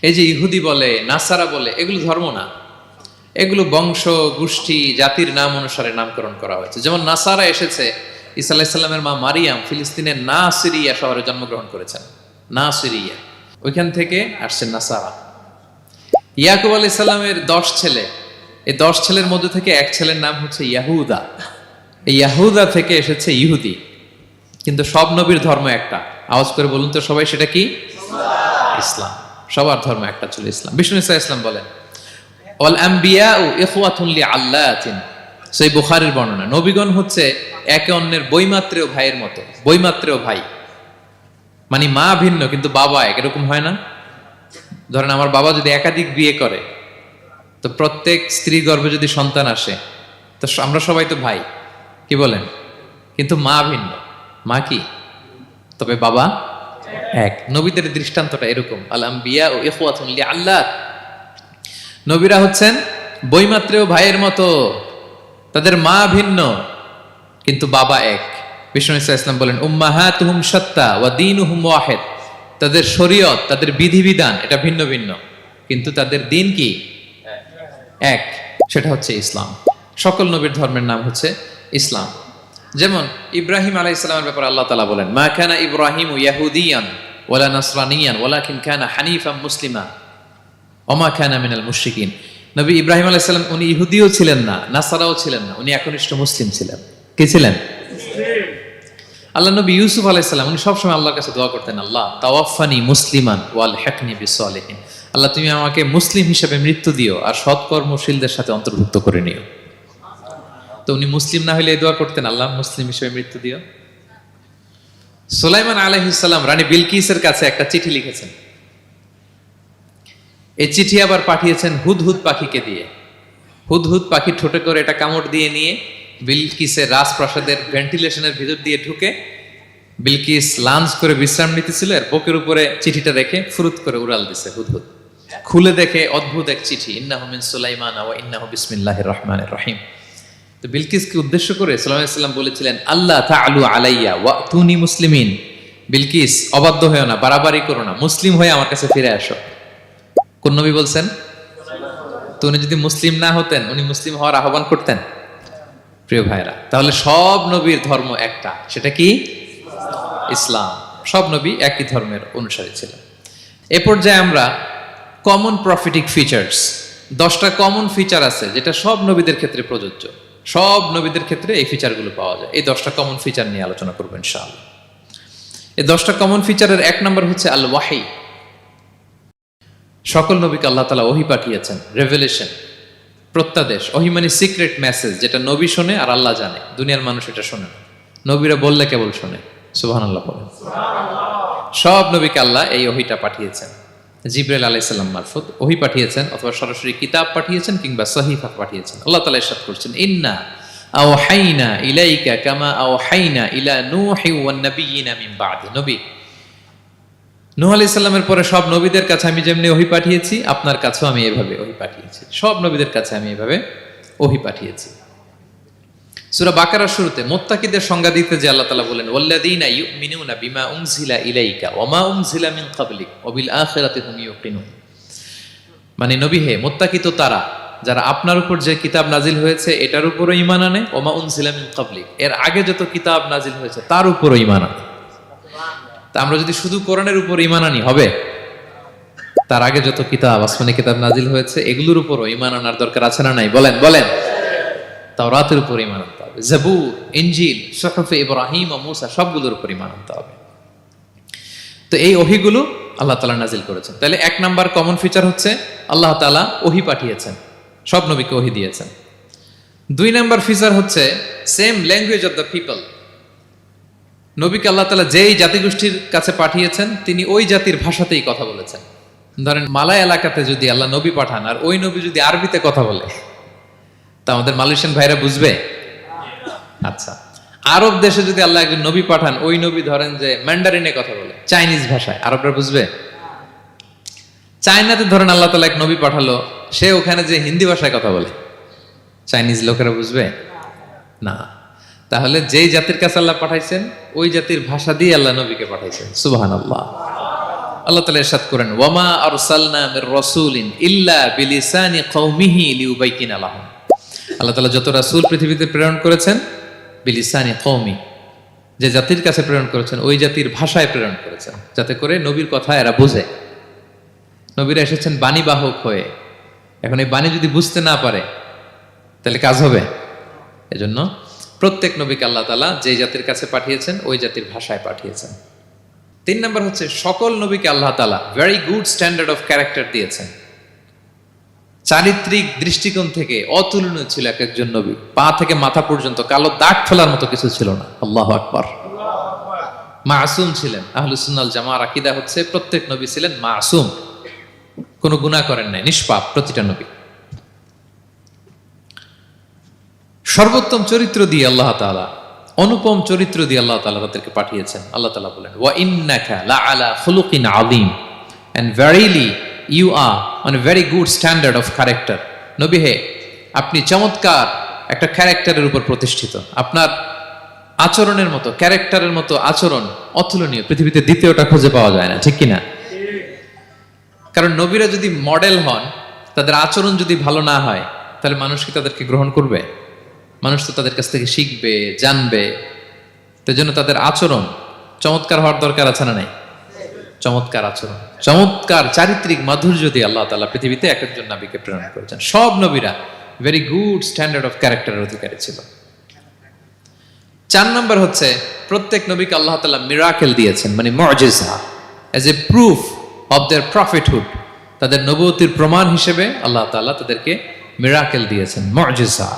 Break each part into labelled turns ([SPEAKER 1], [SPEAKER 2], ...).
[SPEAKER 1] এই যে ইহুদি বলে, নাসারা বলে, এগুলো ধর্ম না, এগুলো বংশ গোষ্ঠী জাতির নাম অনুসারে নামকরণ করা হয়েছে। যেমন নাসারা এসেছে, ঈসা আলাইহিস সালামের মা মারিয়াম ফিলিস্তিনের নাসিরিয়া শহরে জন্মগ্রহণ করেছেন। নাসিরিয়া, ওইখান থেকে আসছেন নাসারা। ইয়াকুব আলাইহিস সালামের 10 ছেলে, এই 10 ছেলের মধ্যে থেকে এক ছেলের নাম হচ্ছে ইয়াহুদা। এই ইয়াহুদা থেকে এসেছে ইহুদি। কিন্তু সব নবীর ধর্ম একটা। আওয়াজ করে বলুন তো সবাই, সেটা কি? ইসলাম। সবার ধর্ম একটা ছিল, ইসলাম। বিষ্ণু ইসলাম বলেন, ওয়াল আম্বিয়াউ ইখওয়াতুন লিআল্লাতিন, সেই বুখারীর বর্ণনা। নবীগণ হচ্ছে একে অন্যের বৈমাত্রেয় ভাইয়ের মতো। বৈমাত্রেয় ভাই মানে মা ভিন্ন কিন্তু বাবা এক, এরকম হয় না? ধরেন আমার বাবা যদি একাধিক বিয়ে করে, তো প্রত্যেক স্ত্রী গর্ভে যদি সন্তান আসে, তো আমরা সবাই তো ভাই, কি বলেন? কিন্তু মা ভিন্ন। মা কি? তবে বাবা এক। নবীদের দৃষ্টান্তটা এরকম, আল আম্বিয়া ও ইখওয়াতুন লিআল্লাত। নবীরা হচ্ছেন বৈমাত্রেয় ভাইয়ের মতো, তাদের মা ভিন্ন কিন্তু বাবা এক। বিষ্ণু ইসলাম বলেন, উম্মাহাতুহুম শাত্তা ওয়া দীনুহুম ওয়াহিদ, তাদের শরীয়ত, তাদের বিধিবিধান এটা ভিন্ন ভিন্ন, কিন্তু তাদের দিন কি? এক, সেটা হচ্ছে ইসলাম। সকল নবীর ধর্মের নাম হচ্ছে ইসলাম। যেমন ইব্রাহিম আলাইহিস সালামের ব্যাপারে আল্লাহ তাআলা বলেন, মা কানা ইব্রাহিমু ইয়াহুদিয়ান ওয়ালা নাসরানিয়ান ওয়ালাকিন কানা হানিফাম মুসলিমা ওয়া মা কানা মিনাল মুশরিকিন। নবী ইব্রাহিম আলাইহিস সালাম উনি ইহুদিও ছিলেন না, নাসারাও ছিলেন না, উনি একনিষ্ঠ মুসলিম ছিলেন। কি ছিলেন? আল্লাহ নবী ইউসুফ আলাইহিস সালাম উনি সবসময় আল্লাহর কাছে দোয়া করতেন, আল্লাহ তাওয়াফানি মুসলিমান ওয়াল হিকনি বিসসালিহিন, আল্লাহ তুমি আমাকে মুসলিম হিসেবে মৃত্যু দিও আর সৎকর্মশীলদের সাথে অন্তর্ভুক্ত করে নিও। তো উনি মুসলিম না হলে এই দোয়া করতেন, আল্লাহ মুসলিম হিসেবে মৃত্যু দিও। সুলাইমান আলাইহিস সালাম রানী বিলকিসের কাছে একটা চিঠি লিখেছেন। এই চিঠি আবার পাঠিয়েছেন হুদহুদ পাখিকে দিয়ে। হুদহুদ পাখি ঠোঁটে করে এটা কামড় দিয়ে নিয়ে বিলকিসের রাজপ্রাসাদের ভেন্টিলেশনের ভিতর দিয়ে ঢুকে, বিলকিস লাঞ্চ করে বিশ্রাম নিতেছিল, এর বুকের উপরে চিঠিটা রেখে ফুরুত করে উড়াল দিছে হুদহুদ। খুলে দেখে অদ্ভুত এক চিঠি, ইন্নাহু মিন সুলাইমান ওয়া ইন্নাহু বিসমিল্লাহির রহমানির রহিম। তো বিলকিসকে উদ্দেশ্য করে সাল্লাল্লাহু আলাইহি ওয়াসাল্লাম বলেছিলেন, আল্লাহ তাআলু আলাইয়া ওয়াতুনি মুসলিমিন, বিলকিস অবাধ্য হয়েও না, বাড়াবাড়ি করো না, মুসলিম হয়ে আমার কাছে ফিরে আসো। কোন নবী বলছেন? তো উনি যদি মুসলিম না হতেন, উনি মুসলিম হওয়ার আহ্বান করতেন? প্রিয় ভাইরা, তাহলে সব নবীর ধর্ম একটা, সেটা কি? ইসলাম। সব নবী একই ধর্মের অনুসারী ছিলেন। এ পর্যায়ে আমরা কমন প্রফিটিক ফিচার্স, 10টা কমন ফিচার আছে যেটা সব নবীদের ক্ষেত্রে প্রযোজ্য। সব নবীদের ক্ষেত্রে এই ফিচারগুলো পাওয়া যায়। এই 10টা কমন ফিচার নিয়ে আলোচনা করবো ইনশাআল্লাহ। এই 10টা কমন ফিচারের 1 নম্বর হচ্ছে আল ওয়াহি। সকল নবীকে আল্লাহ তাআলা ওহী পাঠিয়েছেন, রেভেলেশন, প্রত্যাদেশ। ওহী মানে সিক্রেট মেসেজ, যেটা নবী শোনে আর আল্লাহ জানে, দুনিয়ার মানুষ এটা শোনে না। নবীরা বললে কেবল শোনে। সুবহানাল্লাহ বলেন। সব নবীকে আল্লাহ এই ওহীটা পাঠিয়েছেন। জিবরাইল আলাইহিস সালাম মারফত ওহী পাঠিয়েছেন, অথবা সরাসরি কিতাব পাঠিয়েছেন, কিংবা সহিফা পাঠিয়েছেন। আল্লাহ তাআলা ইরশাদ করছেন, ইন্না আওহাইনা ইলাইকা কামা আওহাইনা ইলা নূহি ওয়ান নাবিয়িনা মিন বাদি। নবী নূহ আলাইহিস সালামের পরে সব নবীদের কাছে আমি যেমনি ওহী পাঠিয়েছি, আপনার কাছেও আমি এভাবে ওহী পাঠিয়েছি। সব নবীদের কাছে আমি এভাবে ওহী পাঠিয়েছি। সূরা বাকারার শুরুতে মুত্তাকিদের সংজ্ঞা দিতে যে আল্লাহ তাআলা বলেন, ওয়াল্লাযীনা ইউমিনুনা বিমা উনজিলা ইলাইকা ওয়া মা উনজিলা মিন ক্বাবলিক ওয়া বিল আখিরাতি হুম ইউকিনুন। মানে নবী হে, মুত্তাকি তো তারা যারা আপনার উপর যে কিতাব নাজিল হয়েছে এটার উপরও ঈমান আনে, ওয়া মা উনজিলা মিন ক্বাবলিক, এর আগে যত কিতাব নাজিল হয়েছে তার উপরও ঈমান আনে। তা আমরা যদি শুধু কোরআনের উপর ঈমান আনি হবে? তার আগে যত কিতাব, আসমানি কিতাব নাজিল হয়েছে এগুলোর উপরও ঈমান আনার দরকার আছে না নাই? বলেন বলেন। তাওরাতের উপর ঈমান আনতে হবে, জাবুর, ইনজিল, সুহুফে ইব্রাহিম ও মূসা সবগুলোর উপর ঈমান আনতে হবে। তো এই ওহীগুলো আল্লাহ তাআলা নাজিল করেছেন। তাহলে 1 নাম্বার কমন ফিচার হচ্ছে আল্লাহ তাআলা ওহী পাঠিয়েছেন, সব নবীকে ওহী দিয়েছেন। 2 নাম্বার ফিচার হচ্ছে same language of the people. নবীকে আল্লাহ তাআলা যেই জাতিগোষ্ঠীর কাছে পাঠিয়েছেন তিনি ওই জাতির ভাষাতেই কথা বলেছেন। ধরেন মালয় এলাকাতে যদি আল্লাহ নবী পাঠান আর ওই নবী যদি আরবিতে কথা বলে, তা আমাদের মালয়েশিয়ান ভাইরা বুঝবে? আচ্ছা, আরব দেশে যদি আল্লাহ একজন নবী পাঠান, ওই নবী ধরেন যে ম্যান্ডারিনে কথা বলে, চাইনিজ ভাষায়, আরবরা বুঝবে? চায়নাতে ধরেন আল্লাহ তাআলা এক নবী পাঠালো, সে ওখানে যে হিন্দি ভাষায় কথা বলে, চাইনিজ লোকেরা বুঝবে না। তাহলে যেই জাতির কাছে আল্লাহ পাঠাইছেন ওই জাতির ভাষা দিয়ে আল্লাহ নবীকে পাঠাইছেন। সুবহানাল্লাহ। আল্লাহ তাআলা ইরশাদ করেন, ওয়ামা আরসালনা মির রাসূলিন ইল্লা বিলিসানি কওমিহি লিউবাইয়িনা লাহুম। আল্লাহ তাআলা যত রাসূল পৃথিবীতে প্রেরণ করেছেন, বিলিসানি কওমি, যে জাতির কাছে প্রেরণ করেছেন ওই জাতির ভাষায় প্রেরণ করেছেন, যাতে করে নবীর কথা এরা বোঝে। নবীরা এসেছেন বাণীবাহক হয়ে, এখন এই বাণী যদি বুঝতে না পারে তাহলে কাজ হবে। এজন্য প্রত্যেক নবীকে আল্লাহ তাআলা যে জাতির কাছে পাঠিয়েছেন ওই জাতির ভাষায় পাঠিয়েছেন। 3 নম্বর হচ্ছে, সকল নবীকে আল্লাহ তাআলা very good standard of character দিয়েছেন। চারিত্রিক দৃষ্টিকোণ থেকে অতুলনীয় ছিল এক একজন নবী। পা থেকে মাথা পর্যন্ত কালো দাগ ফেলার মতো কিছু ছিল না। আল্লাহু আকবার। মাসুম ছিলেন। আহলুস সুন্নাহ ওয়াল জামাআর আকীদা হচ্ছে প্রত্যেক নবী ছিলেন মাসুম, কোনো গুনাহ করেন নাই, নিষ্পাপ প্রতিটা নবী। সর্বোত্তম চরিত্র দিয়ে আল্লাহ তাআলা, অনুপম চরিত্র দিয়ে আল্লাহ তাআলা তাদেরকে পাঠিয়েছেন। আল্লাহ তাআলা বলেন, ওয়া ইন্নাকা লাআলা খুলুকিন আযীম, and verily you are on a very good standard of character. নবী হে, আপনি চমৎকার একটা ক্যারেক্টারের উপর প্রতিষ্ঠিত। আপনার আচরণের মতো, ক্যারেক্টারের মতো আচরণ অতুলনীয়, পৃথিবীতে দ্বিতীয়টা খুঁজে পাওয়া যায় না, ঠিক কিনা? কারণ নবীরা যদি মডেল হন, তাদের আচরণ যদি ভালো না হয়, তাহলে মানুষ কি তাদেরকে গ্রহণ করবে? মানুষ তো তাদের কাছ থেকে শিখবে, জানবে। তো জন্য তাদের আচরণ চমৎকার হওয়ার দরকার আছে না নাই? চমৎকার আচরণ, চমৎকার চারিত্রিক মাধুর্য দিয়ে আল্লাহ তাআলা পৃথিবীতে এক একজন নবীকে প্রেরণ করেছেন। সব নবীরা ভেরি গুড স্ট্যান্ডার্ড অফ ক্যারেক্টারের অধিকারী ছিল। 4 নম্বর হচ্ছে, প্রত্যেক নবীকে আল্লাহ তাআলা মিরাকেল দিয়েছেন, মানে মুজিজা, as a proof of their prophethood. তাদের নবুয়তির প্রমাণ হিসেবে আল্লাহ তাআলা তাদেরকে মিরাকেল দিয়েছেন, মুজিজা।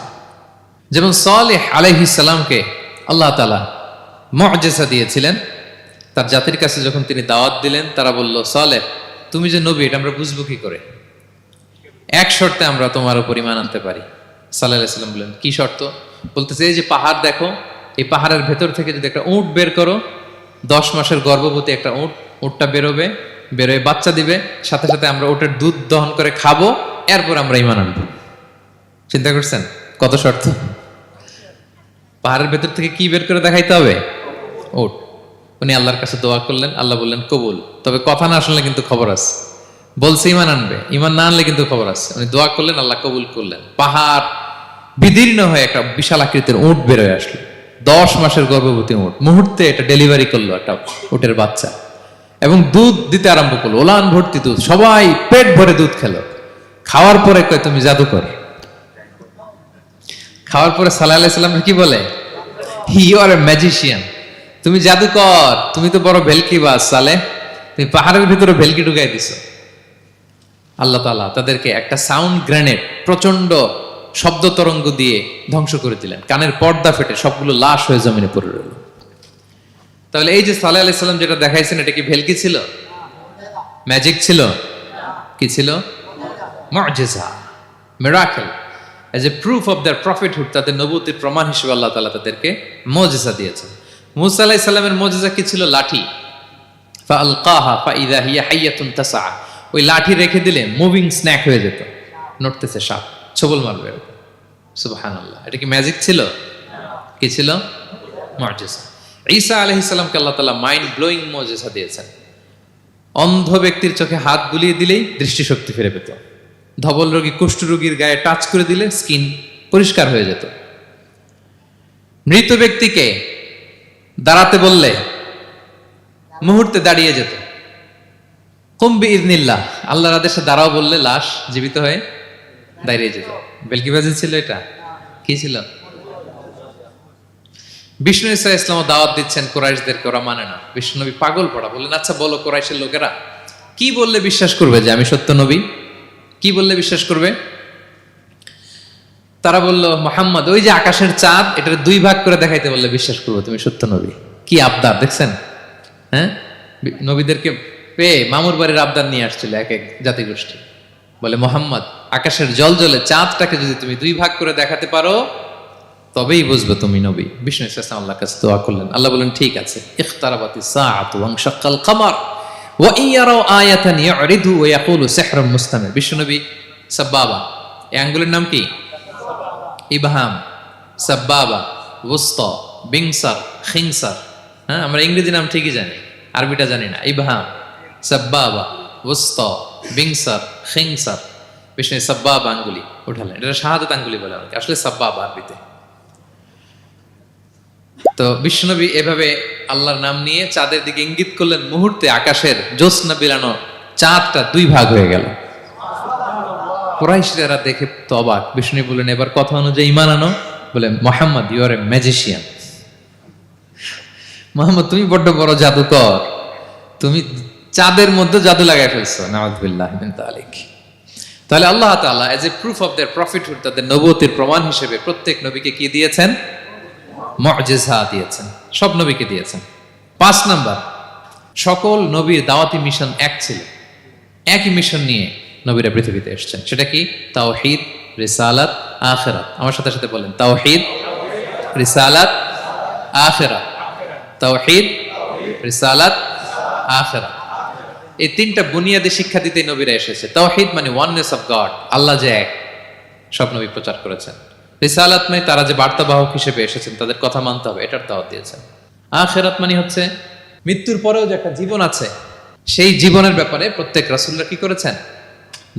[SPEAKER 1] যেমন সালেহ আলাইহিস সালামকে আল্লাহ তাআলা মুজিজা দিয়েছিলেন। তার জাতির কাছে যখন তিনি দাওয়াত দিলেন, তারা বলল, সালেহ তুমি যে নবী এটা আমরা বুঝবো কি করে? এক শর্তে আমরা তোমার উপর ঈমান আনতে পারি। সাল্লাল্লাহু আলাইহি সাল্লাম বললেন, কি শর্ত? বলতেছে, এই যে পাহাড় দেখো, এই পাহাড়ের ভেতর থেকে যদি একটা উট বের করো, 10 মাসের গর্ভবতী একটা উটটা বেরোবে, বেরোয় বাচ্চা দিবে, সাথে সাথে আমরা ওটার দুধ দহন করে খাবো, এরপর আমরা ঈমান আনবো। চিন্তা করছেন কত শর্ত? পাহাড়ের ভেতর থেকে কি বের করে দেখাইতে হবে? উট। উনি আল্লাহর কাছে দোয়া করলেন, আল্লাহ বললেন কবুল, তবে কথা না শুনলে কিন্তু খবর আছে। বলছে ঈমান আনবে, ঈমান না আনলে কিন্তু খবর আছে। উনি দোয়া করলেন, আল্লাহ কবুল করলেন। পাহাড় বিদীর্ণ হয়ে একটা বিশাল আকৃতির উট বের হয়ে আসলো, 10 মাসের গর্ভবতী উট। মুহূর্তে এটা ডেলিভারি করলো একটা উটের বাচ্চা, এবং দুধ দিতে আরম্ভ করলো, ওলান ভর্তি দুধ। সবাই পেট ভরে দুধ খেলো। খাওয়ার পরে কয়, তুমি জাদুকর। খাওয়ার পরে সাল্লাল্লাহু আলাইহি সাল্লাম কি বলে? ইউ আর এ ম্যাজিশিয়ান, তুমি জাদুকর, তুমি তো বড় ভেলকিবাজ সালেহ, তুমি পাহাড়ের ভিতরে ভেলকি ঢুকাই দিছো। আল্লাহ তাআলা তাদেরকে একটা সাউন্ড গ্রেনেড, প্রচন্ড শব্দ তরঙ্গ দিয়ে ধ্বংস করে দিলেন। কানের পর্দা ফেটে সবগুলো লাশ হয়ে জমিনে পড়ে রইল। তাহলে এই যে সাল্লাল্লাহু আলাইহি সাল্লাম যেটা দেখাইছেন, এটা কি ভেলকি ছিল? ম্যাজিক ছিল? কি ছিল? মুজিজা, miracle, as a proof of their prophethood. তাদের নবুয়তির প্রমাণ হিসেবে আল্লাহ তাআলা তাদেরকে মুজিজা দিয়েছেন। মূসা আলাইহিস সালামের মুজিজা কি ছিল? লাঠি। ফাআলকাহা ফাইযা হিয়া হাইয়াতুন তাসআ। ওই লাঠি রেখে দিলে মুভিং স্ন্যাক হয়ে যেত, নড়তেছে সাপ, ছবল মারবে। সুবহানাল্লাহ। এটা কি ম্যাজিক ছিল? কি ছিল? মুজিজা। ঈসা আলাইহিস সালামকে আল্লাহ তাআলা মাইন্ড ব্লোয়িং মুজিজা দিয়েছেন। অন্ধ ব্যক্তির চোখে হাত বুলিয়ে দিলেই দৃষ্টিশক্তি ফিরে পেত। ধবল রোগী, কুষ্ঠ রোগীর গায়ে টাচ করে দিলে স্কিন পরিষ্কার হয়ে যেত। মৃত ব্যক্তিকে দাঁড়াতে বললে মুহূর্তে দাঁড়িয়ে যেত। কুম বিইযনিল্লাহ, আল্লাহর আদেশে দাঁড়াও বললে লাশ জীবিত হয়ে দাঁড়িয়ে যেত। বেলকিবাজি ছিল এটা? কি ছিল? বিষ্ণু ঈসা ইসলাম দাওয়াত দিচ্ছেন কুরাইশদেরকে, ওরা মানে না। বিষ্ণু নবী পাগল পড়া, বললেন, আচ্ছা বলো কুরাইশের লোকেরা কি বললে বিশ্বাস করবে যে আমি সত্য নবী? কি বললে বিশ্বাস করবে? তারা বলল, মুহাম্মদ ওই যে আকাশের চাঁদ, এটার 2 ভাগ করে দেখাইতে বললে বিশ্বাস করবো তুমি সত্য নবী। কি আবদার দেখছেন? হ্যাঁ, নবীদেরকে পেয়ে মামুর বাড়ির আবদার নিয়ে আসছিল এক এক জাতিগোষ্ঠী। বলে, মুহাম্মদ আকাশের জল জলে চাঁদটাকে যদি তুমি 2 ভাগ করে দেখাতে পারো তবেই বুঝবে তুমি নবী। বিষ্ণু ইসলাম আল্লাহর কাছে দোয়া করলেন। আল্লাহ বললেন, ঠিক আছে। ইখতারাবাতিস সাআতু ওয়ানশাক্কাল কমার ওয়া ইয়ারাউ আয়াতান ইয়ারিদু ওয়া ইয়াকুলু সিহরুম মুস্তামির। বিষ্ণু নবী সাব্বাবা, এই আঙ্গুলের নাম কি? ইবহাম, সাব্বাবা, ওয়ুসতা, বিংসার, খিনসার। হ্যাঁ, আমরা ইংরেজি নাম ঠিকই জানি, আরবিটা জানি না। ইবহাম, সাব্বাবা, ওয়াসতা, বিংসার, খিংসার। বিষ্ণু সাব্বাবা আঙ্গুলি উঠালেন, এটা শাহাদাত আঙ্গুলি বলে অনেকে, আসলে সাব্বাবা আরবিতে। তো বিশ্বনবী এভাবে আল্লাহর নাম নিয়ে চাঁদের দিকে ইঙ্গিত করলেন, মুহূর্তে আকাশের জ্যোৎস্না বিলানো চাঁদটা 2 ভাগ হয়ে গেল। কুরাইশরা দেখে তো অবাক। বিষ্ণু বললেন, এবার কথা অনুযায়ী ঈমান আনো। বলে, Muhammad you are a magician. Muhammad তুমি বড্ড বড় জাদুকর, তুমি চাঁদের মধ্যে জাদু লাগাই ফেলছো। নাউযুবিল্লাহি মিন যালিক। তাহলে আল্লাহ তাআলা age a proof of their prophethood, তাদের নবুয়তের প্রমাণ হিসেবে প্রত্যেক নবীকে কি দিয়েছেন? মুআজিজা দিয়েছেন, সব নবীকে দিয়েছেন। 5 নাম্বার, সকল নবীর দাওয়াতি মিশন এক ছিল, একই মিশন নিয়ে নবীরা পৃথিবীতে এসেছেন। সেটা কি? তাওহীদ, রিসালাত, আখিরাত। আমার সাথে সাথে বলেন, তাওহীদ, রিসালাত, আখিরাত। তাওহীদ, রিসালাত, আখিরাত। এই 3টা বুনিয়াদী শিক্ষা দিতে নবীরা এসেছে। তাওহীদ মানে ওয়াননেস অফ গড, আল্লাহ যে এক, সব নবী প্রচার করেছেন। রিসালাত মানে তারা যে বার্তাবাহক হিসেবে এসেছেন, তাদের কথা মানতে হবে, এটার দাওয়াত দিয়েছেন। আখিরাত মানে হচ্ছে মৃত্যুর পরেও যে একটা জীবন আছে, সেই জীবনের ব্যাপারে প্রত্যেক রাসূলরা কি করেছেন?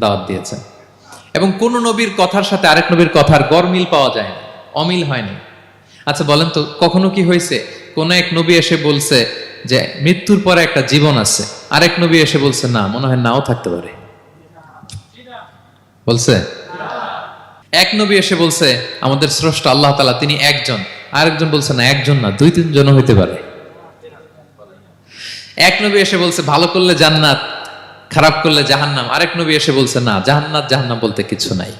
[SPEAKER 1] দাওয়াত দিয়েছেন। এবং কোন নবীর কথার সাথে আরেক নবীর কথার গরমিল পাওয়া যায় না, অমিল হয়নি। আচ্ছা বলেন তো, কখনো কি হয়েছে কোন এক নবী এসে বলছে যে মৃত্যুর পরে একটা জীবন আছে, আরেক নবী এসে বলছে না, মনে হয় নাও থাকতে পারে? বলছে? এক নবী এসে বলছে আমাদের স্রষ্টা আল্লাহ তাআলা তিনি একজন, আরেকজন বলছে না একজন না, 2-3 জন হইতে পারে। এক নবী এসে বলছে ভালো করলে জান্নাত, খারাপ করলে জাহান্নাম, আরেক নবী এসে বলছে না, জান্নাত জাহান্নাম বলতে কিছু নাই।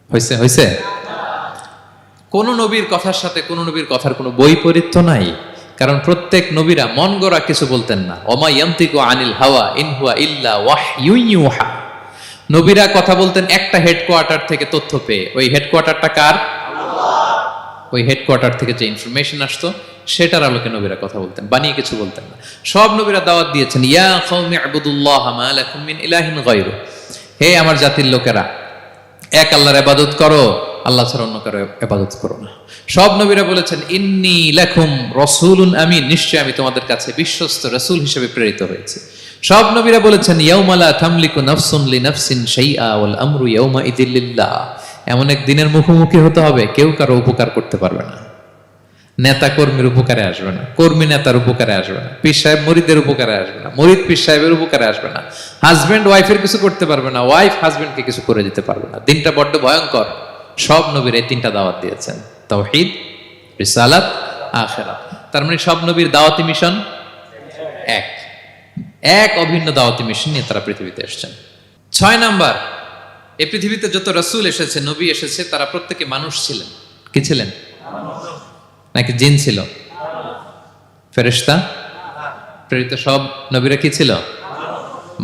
[SPEAKER 1] হইছে? হইছে? কোন নবীর কথার সাথে কোন নবীর কথার কোনো বৈপরীত্য নাই, কারণ প্রত্যেক নবীরা মন গড়া কিছু বলতেন না। ওমা ইয়ান্তিকু আনিল হাওয়া ইন হুয়া ইল্লা ওয়াহয়ুন ইউহা। নবীরা কথা বলতেন একটা হেডকোয়ার্টার থেকে তথ্য পেয়ে। ওই হেডকোয়ার্টারটা কার? আল্লাহ। ওই হেডকোয়ার্টার থেকে যে ইনফরমেশন আসতো সেটার আলোকে নবীরা কথা বলতেন, বানিয়ে কিছু বলতেন না। সব নবীরা দাওয়াত দিয়েছেন, ইয়া কওমি ইবুদুল্লাহ মা লাকুম মিন ইলাহিন গায়রু। হে আমার জাতির লোকেরা, এক আল্লাহর ইবাদত করো, আল্লাহ ছাড়া অন্য কারো ইবাদত করো না। সব নবীরা বলেছেন ইন্নী লাকুম রাসূলুন আমিন, নিশ্চয় আমি তোমাদের কাছে বিশ্বস্ত রাসূল হিসেবে প্রেরিত হয়েছি। সব নবীরা বলেছেন ইয়াউমা লা তামলিকু নাফসুন লিনাফসিন শাইআ ওয়াল আমরু ইয়াউমা ইযিল লিল্লাহ। এমন এক দিনের মুখোমুখি হতে হবে, কেউ কারো উপকার করতে পারবে না। নেতা কর্মীর উপকারে আসবে না, কর্মী নেতার উপকারে আসবে না, পীর সাহেব মুরিদের উপকারে আসবে না, মুরিদ পীর সাহেবের উপকারে আসবে না, হাজবেন্ড ওয়াইফের কিছু করতে পারবে না, ওয়াইফ হাজবেন্ডকে কিছু করে দিতে পারবে না। দিনটা বড্ড ভয়ঙ্কর। সব নবীর এই 3টা দাওয়াত দিয়েছেন, তাওহীদ, রিসালাত, আখিরাত। তার মানে সব নবীর দাওয়াতি মিশন এক, এক অভিন্ন দাওয়াতি মিশন নিয়ে তারা পৃথিবীতে এসেছেন। 6 নাম্বার, এই পৃথিবীতে যত রাসূল এসেছে, নবী এসেছে, তারা প্রত্যেকে মানুষ ছিলেন। কি ছিলেন? নাকি জিন ছিল? ফেরেশতা? প্রেরিত সব নবীরা কি ছিল?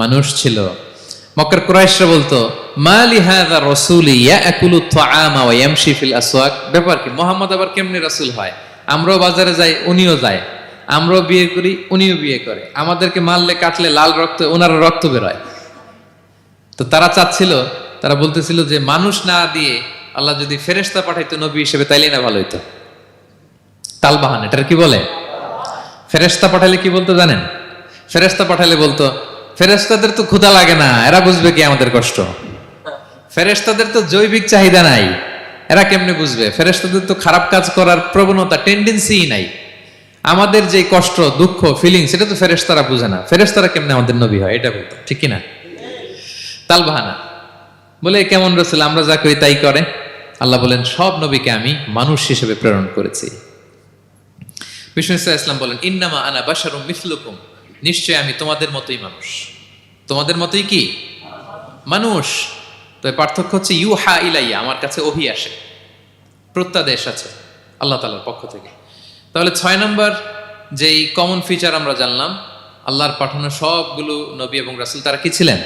[SPEAKER 1] মানুষ ছিল। মক্কার কুরাইশরা বলতো মা লিহাযা রাসূলি ইয়াকুলু আত-তাআমা ওয়া ইয়ামশি ফিল আসওয়াক। ব্যাপার কি, মুহাম্মদ আবার কেমনে রাসূল হয়? আমরাও বাজারে যাই, উনিও যায়, আমরাও বিয়ে করি, উনিও বিয়ে করে, আমাদেরকে মারলে কাটলে লাল রক্ত, ওনার রক্ত বের হয়। তো তারা চাচ্ছিল, তারা বলতেছিল যে মানুষ না দিয়ে আল্লাহ যদি ফেরেশতা পাঠাইতো নবী হিসেবে, তাইলে না ভালো হইতো। তালবাহান, এটার কি বলে? ফেরেশতা পাঠালে কি বলতো জানেন? ফেরেশতা পাঠালে বলতো ফেরেশতাদের তো ক্ষুধা লাগে না, এরা বুঝবে কি আমাদের কষ্ট? ফেরেশতাদের তো জৈবিক চাহিদা নাই, এরা কেমনে বুঝবে? ফেরেশতাদের তো খারাপ কাজ করার প্রবণতা, টেন্ডেন্সি নাই। আমাদের যে কষ্ট, দুঃখ, ফিলিংস, এটা তো ফেরেশতারা বুঝে না। ফেরেশতারা কেমনে আমাদের নবী হয়, এটা বলতো, ঠিক কিনা? তালবাহানা বলে কেমন রাসূল, আমরা যা করি তাই করে। আল্লাহ বলেন সব নবীকে আমি মানুষ হিসেবে প্রেরণ করেছি। বিষ্ণু ইসলাম বলেন ইন্নামা আনা বাশারুম মিসলুকুম, নিশ্চয় আমি তোমাদের মতোই মানুষ। তোমাদের মতোই কি মানুষ। তো পার্থক্য হচ্ছে ইউহা ইলাইয়া, আমার কাছে ওহী আসে, প্রত্যাদেশ আছে আল্লাহ তাআলার পক্ষ থেকে। তাহলে 6 নম্বর যেই কমন ফিচার আমরা জানলাম, আল্লাহর পাঠানো সবগুলো নবী এবং রাসূল তারা কি ছিলেন?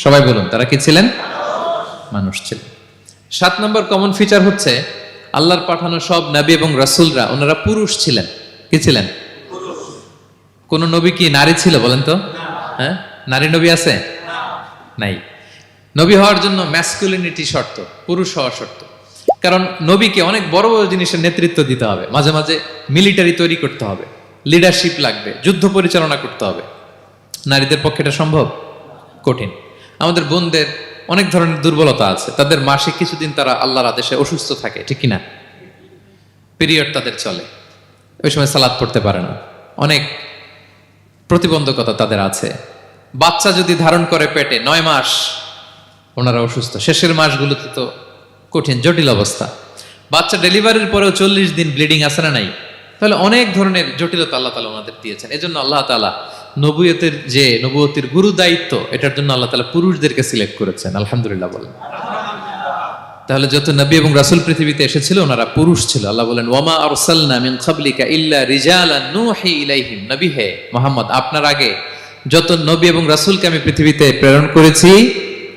[SPEAKER 1] সবাই বলুন, তারা কি ছিলেন? মানুষ ছিলেন। 7 নম্বর কমন ফিচার হচ্ছে আল্লাহর পাঠানো সব নবী এবং রাসূলরা ওনারা পুরুষ ছিলেন। কি ছিলেন? কোন নবী কি নারী ছিল বলেন তো? হ্যাঁ, নারী নবী আছে? নাই। নবী হওয়ার জন্য ম্যাসকুলিনিটি শর্ত, পুরুষ হওয়া শর্ত। কারণ নবীকে অনেক বড় বড় জিনিসের নেতৃত্ব দিতে হবে, মাঝে মাঝে মিলিটারি তৈরি করতে হবে, লিডারশিপ লাগবে, যুদ্ধ পরিচালনা করতে হবে, নারীদের পক্ষে এটা সম্ভব? কঠিন। আমাদের বোনদের অনেক ধরনের দুর্বলতা আছে, তাদের মাসে কিছুদিন তারা আল্লাহর আদেশে অসুস্থ থাকে, ঠিক কিনা? পিরিয়ড তাদের চলে, ওই সময় সালাত পড়তে পারে না, অনেক প্রতিবন্ধকতা তাদের আছে। বাচ্চা যদি ধারণ করে পেটে 9 মাস, ওনারা অসুস্থ। শেষের মাসগুলোতে তো কঠিন, জটিল অবস্থা। বাচ্চা ডেলিভারির পরেও 40 দিন ব্লিডিং আছে না নাই? তাহলে অনেক ধরনের জটিলতা আল্লাহ তাআলা ওনাদের দিয়েছেন। এজন্য আল্লাহ তাআলা নবুয়তের গুরু দায়িত্ব, এটার জন্য আল্লাহ তাআলা পুরুষদেরকে সিলেক্ট করেছেন। আলহামদুলিল্লাহ বলেন। তাহলে যত নবী এবং রাসূল পৃথিবীতে এসেছিল ওনারা পুরুষ ছিল। আল্লাহ বলেন, ওয়ামা আরসালনা মিন ক্বাবলিকা ইল্লা রিজালান নূহি ইলাইহিম। নবী হে মুহাম্মদ, আপনার আগে যত নবী এবং রাসূলকে আমি পৃথিবীতে প্রেরণ করেছি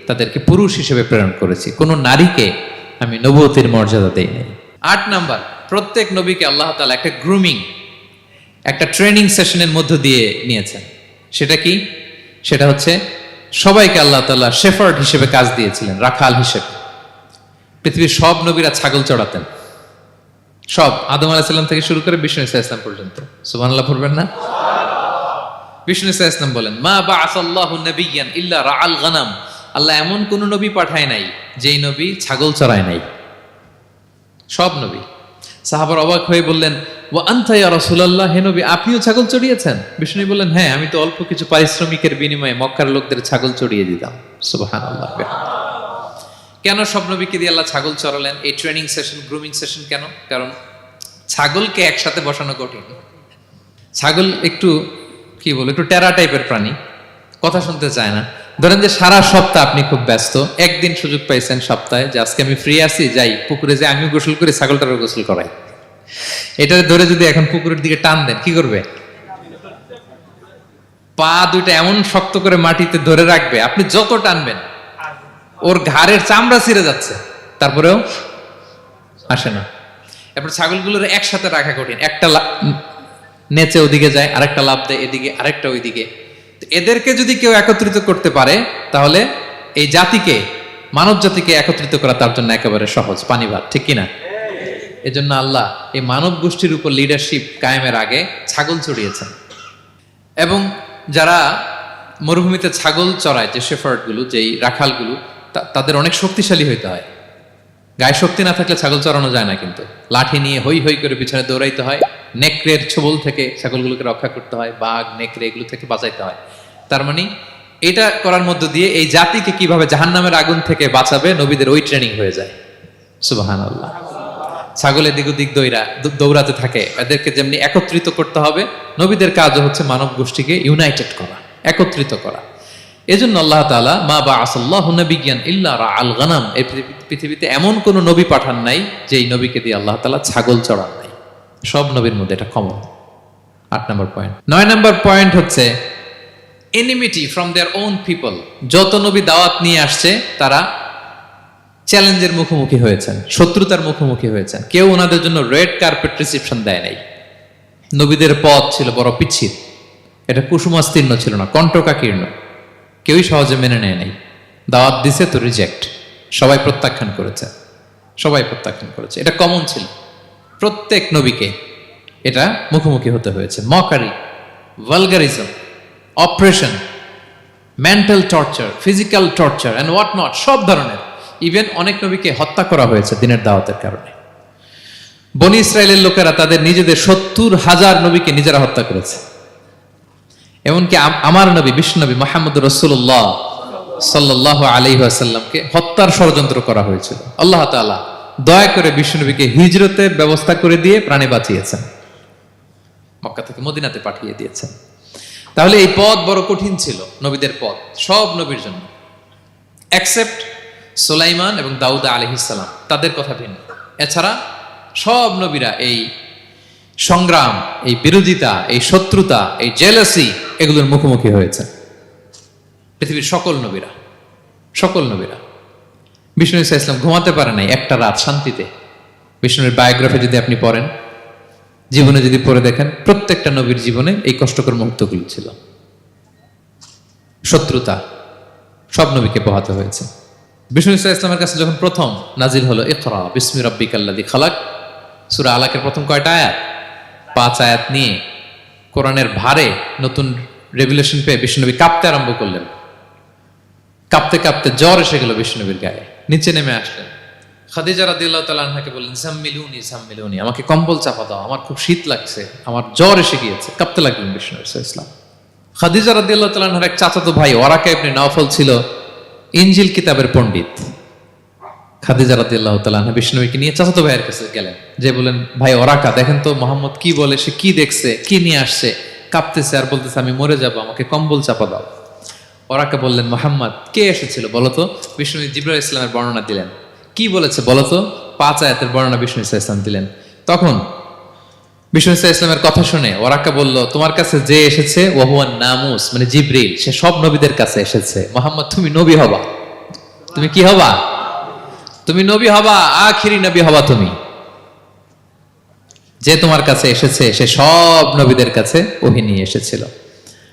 [SPEAKER 1] তাদেরকে পুরুষ হিসেবে প্রেরণ করেছি, কোন নারীকে আমি নবুয়তের মর্যাদা দেই নাই। 8 নাম্বার, প্রত্যেক নবীকে আল্লাহ তাআলা একটা গ্রুমিং, একটা ট্রেনিং সেশনের মধ্য দিয়ে নিয়েছেন। সেটা কি? সেটা হচ্ছে সবাইকে আল্লাহ তাআলা শেফার্ড হিসেবে কাজ দিয়েছিলেন, রাখাল হিসেবে। পৃথিবীর সব নবীরা ছাগল চড়াতেন, সব, আদম আলাইহিস সালাম থেকে শুরু করে বিষ্ণু ইসা ইসলাম পর্যন্ত। সুবহানাল্লাহ পড়বেন না? বিষ্ণু ইসা ইসলাম বলেন, মা বাআসাল্লাহু নাবিয়্যান ইল্লা রাআল গানাম। আল্লাহ এমন কোন নবী পাঠায় নাই যেই নবী ছাগল চড়ায় নাই, সব নবী। সাহাবার অবাক হয়ে বললেন, ওয়া আনতা ইয়া রাসূলুল্লাহ, হে নবী আপনিও ছাগল চড়িয়েছেন? বিষ্ণু বললেন, হ্যাঁ, আমি তো অল্প কিছু পারিশ্রমিকের বিনিময়ে মক্কার লোকদের ছাগল চড়িয়ে দিতাম। সুবহানাল্লাহ। কেন সব নবীকে দিয়ে আল্লাহ ছাগল চড়ালেন? এই ট্রেনিং সেশন, গ্রুমিং সেশন কেন? কারণ ছাগলকে একসাথে বসানো কঠিন। ছাগল একটু কি বলবো, একটু টেরা টাইপের প্রাণী, কথা শুনতে চায় না। ধরেন যে সারা সপ্তাহ আপনি খুব ব্যস্ত, একদিন সুযোগ পাইছেন সপ্তাহে যে আজকে আমি ফ্রি আছি, যাই পুকুরে যাই, আমিও গোসল করি, ছাগলটারও গোসল করাই। এটা ধরে যদি এখন পুকুরের দিকে টান দেন, কি করবে? পা দুইটা এমন শক্ত করে মাটিতে ধরে রাখবে, আপনি যত টানবেন ওর ঘাড়ের চামড়া ছিঁড়ে যাচ্ছে, তারপরেও আসে না। এরপর ছাগলগুলোর একসাথে রাখা কঠিন, একটা নেচে ওদিকে যায়, আরেকটা লাফ দেয় এদিকে, আরেকটা ওইদিকে। এদেরকে যদি কেউ একত্রিত করতে পারে তাহলে এই জাতিকে, মানব জাতিকে একত্রিত করা তার জন্য একেবারে সহজ, পানি ভাত, ঠিক কিনা? এজন্য আল্লাহ এই মানব গোষ্ঠীর উপর লিডারশিপ কায়েমের আগে ছাগল চড়িয়েছেন। এবং যারা মরুভূমিতে ছাগল চড়ায়, যে শেফার্ডগুলো, যেই রাখালগুলো, তাদের অনেক শক্তিশালী হইতে হয়। গায়ে শক্তি না থাকলে ছাগল চড়ানো যায় না, কিন্তু লাঠি নিয়ে হই হই করে পিছনে দৌড়াইতে হয়, নেকড়ের ছোবল থেকে ছাগলগুলোকে রক্ষা করতে হয়, বাঘ নেকড়ে এগুলো থেকে বাঁচাইতে হয়। তার মানে এটা করার মধ্য দিয়ে এই জাতিকে কিভাবে জাহান্নামের আগুন থেকে বাঁচাবে, নবীদের ওই ট্রেনিং হয়ে যায়। সুবহানাল্লাহ। ছাগল এদিক ওদিক দৌড়াতে থাকে, এদেরকে যেমনি একত্রিত করতে হবে, নবীদের কাজও হচ্ছে মানব গোষ্ঠীকে ইউনাইটেড করা, একত্রিত করা। এজন্য আল্লাহ তাআলা মা বাআসাল্লাহু নাবিয়্যান ইল্লা রাআল গানাম, এই পৃথিবীতে এমন কোন নবী পাঠান নাই যেই নবীকে দিয়ে আল্লাহ তাআলা ছাগল চড়ান নাই। সব নবীর মধ্যে এটা কমন। 8 নম্বর পয়েন্ট। 9 নম্বর পয়েন্ট হচ্ছে enmity from their own people. যত নবী দাওয়াত নিয়ে আসছে তারা চ্যালেঞ্জের মুখোমুখি হয়েছেন, শত্রুতার মুখোমুখি হয়েছেন। কেউ ওনাদের জন্য রেড কার্পেট রিসেপশন দেয় নাই। নবীদের পথ ছিল বড় পিচ্ছিল, এটা কুসুমাস্তীর্ণ ছিল না, কণ্টকাকীর্ণ। কেউই সহজে মেনে নেয় নাই। দাওয়াত দিছে তো রিজেক্ট, সবাই প্রত্যাখ্যান করেছে, সবাই প্রত্যাখ্যান করেছে। এটা কমন ছিল, প্রত্যেক নবীকে এটা মুখোমুখি হতে হয়েছে। Mockery, vulgarism, operation, mental torture, physical torture and what not, সব ধরনের। ইভেন অনেক নবীকে হত্যা করা হয়েছে দিনের দাওয়াতের কারণে। বনি ইসরায়েলের লোকেরা তাদের নিজেদের 70,000 নবীকে নিজেরা হত্যা করেছে। এমনকি আমার নবী বিশ্বনবী মুহাম্মদ রাসূলুল্লাহ সাল্লাল্লাহু আলাইহি ওয়াসাল্লামকে হত্যার ষড়যন্ত্র করা হয়েছিল। আল্লাহ তাআলা দয়া করে বিশ্বনবীকে হিজরতের ব্যবস্থা করে দিয়ে প্রাণে বাঁচিয়েছেন, মক্কা থেকে মদিনাতে পাঠিয়ে দিয়েছেন। তাহলে এই পথ বড় কঠিন ছিল, নবীদের পথ, সব নবীর জন্য, এক্সেপ্ট সুলাইমান এবং দাউদ আলাইহিস সালাম, তাদের কথা ভিন্ন। এছাড়া সব নবীরা এই সংগ্রাম, এই বিরোধিতা, এই শত্রুতা, এই জেলাসি, এগুলোর মুখোমুখি হয়েছে পৃথিবীর সকল নবীরা, সকল নবীরা। বিষ্ণু ইসা ইসলাম ঘুমাতে পারে নাই একটা রাত শান্তিতে। বিষ্ণুর বায়োগ্রাফি যদি আপনি পড়েন, জীবনে যদি পড়ে দেখেন, প্রত্যেকটা নবীর জীবনে এই কষ্টকর মুহূর্তগুলো ছিল। শত্রুতা সব নবীকে পোহাতে হয়েছে। বিষ্ণু ইসা ইসলামের কাছে যখন প্রথম নাজিল হলো ইকরা বিসমি রাব্বিকাল্লাযী খালাক, সূরা আলাকের প্রথম কয়টা আয়াত? 5 আয়াত নিয়ে কোরআনের ভারে নতুন রেগুলেশন পেয়ে বিষ্ণুনবী কাঁপতে আরম্ভ করলেন। কাঁপতে কাঁপতে জ্বর এসে গেল বিষ্ণুনবীর গায়ে, নিচে নেমে আসলেন। খাদিজা রাদিয়াল্লাহু তাআলা আনহাকে বললেন, জাম্মিলুনি জাম্মিলুনি, আমাকে কম্বল চাপা দাও, আমার খুব শীত লাগছে, আমার জ্বর এসে গিয়েছে। কাঁপতে লাগলেন বিষ্ণু ইসলাম। খাদিজা রাদিয়াল্লাহু তাআলা আনহার এক চাচাতো ভাই ওয়ারাকা ইবনে নাওফল ছিল ইনজিল কিতাবের পণ্ডিত। খাদিজা রাদিয়াল্লাহু তাআলা আনহা বিষ্ণুকে নিয়ে চাচাতো ভাইয়ের কাছে গেলেন, যে বলেন, ভাই ওরাকা, দেখেন তো মোহাম্মদ কি বলে, সে কি দেখছে, কি নিয়ে আসছে, কাঁপতেছে আর বলতেছে আমি মরে যাব, আমাকে কম্বল চাপা দাও। ওরাকা বললেন, মোহাম্মদ কে এসেছিল বলতো? বিষ্ণু জিবরাইল ইসলামের বর্ণনা দিলেন। কি বলেছে বলতো? 5 আয়াতের বর্ণনা বিষ্ণু ইসলাম দিলেন। তখন বিষ্ণু ইসলামের কথা শুনে ওরাকা বলল, তোমার কাছে যে এসেছে ওহুয়ান নামুস, মানে জিবরিল, সে সব নবীদের কাছে এসেছে। মোহাম্মদ তুমি নবী হবা, তুমি কি হবা? তুমি নবী হবা, আখিরি নবী হবা তুমি। যে তোমার কাছে এসেছে সে সব নবীদের কাছে ওহী নিয়ে এসেছিল।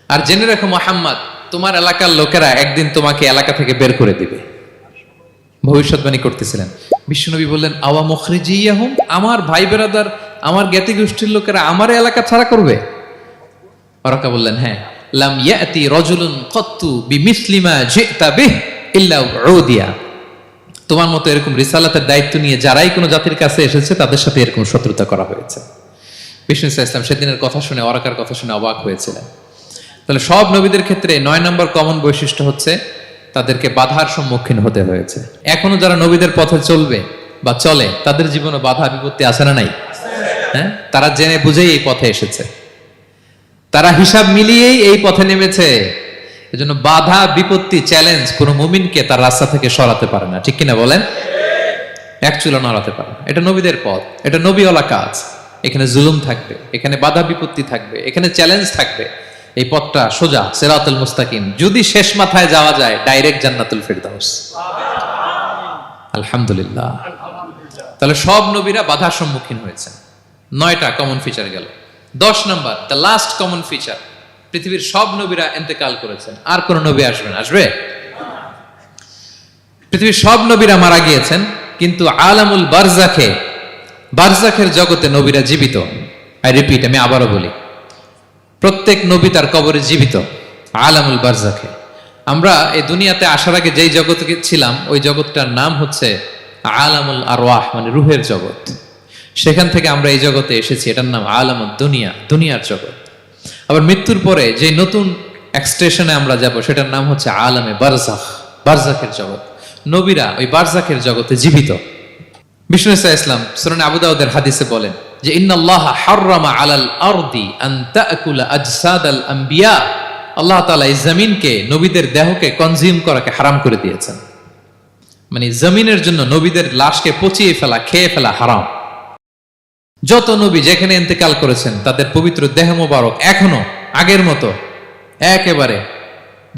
[SPEAKER 1] আর জেনে রাখো মুহাম্মদ, তোমার এলাকার লোকেরা একদিন তোমাকে এলাকা থেকে বের করে দিবে। ভবিষ্যৎবাণী করতেছিলেন। বিশ্বনবী বললেন, আওয়া মুখরিজিয়াহুম, আমার ভাই বেরাদার, আমার জ্ঞাতি গোষ্ঠীর লোকেরা আমার এলাকা ছাড়া করবে? ওরাকা বললেন, হ্যাঁ। লাম ইয়াতি রাজুলুন কত্তু বিমিসলি মা জিতা বিহি ইল্লা উদিয়া, তোমার মতো এরকম রিসালাতের দায়িত্ব নিয়ে যারাই কোনো জাতির কাছে এসেছে তাদের সাথে এরকম শত্রুতা করা হয়েছে। বিষ্ণু ইসলাম সেদিনের কথা শুনে, ওরাকার কথা শুনে অবাক হয়েছিলেন। তাহলে সব নবীদের ক্ষেত্রে 9 নম্বর কমন বৈশিষ্ট্য হচ্ছে তাদেরকে বাধার সম্মুখীন হতে হয়েছে। এখনো যারা নবীদের পথে চলবে বা চলে, তাদের জীবনে বাধা বিপত্তি আছে না নাই? হ্যাঁ, তারা জেনে বুঝেই এই পথে এসেছে, তারা হিসাব মিলিয়েই এই পথে নেমেছে। এজন্য বাধা বিপত্তি চ্যালেঞ্জ কোন মুমিনকে তার রাস্তা থেকে সরাতে পারে না, ঠিক কিনা বলেন? এক চুলো নড়াতে পারে না। এটা নবীদের পথ, এটা নবীওয়ালা কাজ। এখানে জুলুম থাকবে, এখানে বাধা বিপত্তি থাকবে, এখানে চ্যালেঞ্জ থাকবে। এই পথটা সোজা, সিরাতুল মুস্তাকিম। যদি শেষ মাথায় যাওয়া যায়, ডাইরেক্ট জান্নাতুল ফিরদাউস। আলহামদুলিল্লাহ। তাহলে সব নবীরা বাধার সম্মুখীন হয়েছেন। 9টা কমন ফিচার গেল। 10 নম্বর, দ্য লাস্ট কমন ফিচার, পৃথিবীর সব নবীরা ইন্তেকাল করেছেন, আর কোন নবী আসবেন? আসবে? পৃথিবীর সব নবীরা মারা গিয়েছেন, কিন্তু আলামুল বারজাখে, বারজাখের জগতে নবীরা জীবিত। আই রিপিট, আমি আবারও বলি, প্রত্যেক নবী তার কবরে জীবিত। আলামুল বারজাখে। আমরা এই দুনিয়াতে আসার আগে যেই জগতে ছিলাম, ওই জগৎটার নাম হচ্ছে আলামুল আরওয়াহ, মানে রুহের জগৎ। সেখান থেকে আমরা এই জগতে এসেছি, এটার নাম আলামুদ দুনিয়া, দুনিয়ার জগৎ। আবার মৃত্যুর পরে যে নতুন এক্সটেশনে আমরা যাব, সেটার নাম হচ্ছে আলামে বারজাখ, বারজাখের জগৎ। নবীরা ওই বারজাখের জগতে জীবিত। বিষ্ণু ইসলাম সুনানে আবু দাউদের হাদিসে বলেন যে, ইন্নাল্লাহ হাররামা আলাল আরদি আন তাকুলা আজসাদাল আম্বিয়া, আল্লাহ তাআলা এই জমিনকে, নবীদের দেহকে কনজিউম করাকে হারাম করে দিয়েছেন। মানে জমিনের জন্য নবীদের লাশকে পচিয়ে ফেলা, খেয়ে ফেলা হারাম। যত নবী যেখানে ইন্তেকাল করেছেন, তাদের পবিত্র দেহ মোবারক এখনো আগের মতো একেবারে,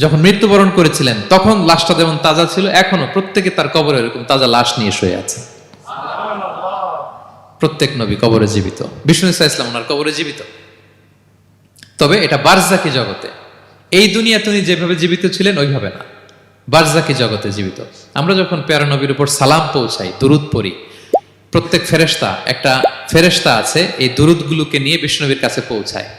[SPEAKER 1] যখন মৃত্যুবরণ করেছিলেন তখন লাশটা যেমন তাজা ছিল, এখনো প্রত্যেকে তার কবরে এরকম তাজা লাশ নিয়ে শুয়ে আছে। প্রত্যেক নবী কবরে জীবিত। বিষ্ণু ইসলাম ওনার কবরে জীবিত। তবে এটা বারজাকি জগতে। এই দুনিয়া তিনি যেভাবে জীবিত ছিলেন ওইভাবে না, বারজাকি জগতে জীবিত। আমরা যখন প্যারা নবীর উপর সালাম পৌঁছাই, দুরুদ পড়ি, প্রত্যেক ফেরেশতা, একটা ফেরেশতা আছে এই দুরুদগুলোকে নিয়ে বিষ্ণুনবীর কাছে পৌঁছায়।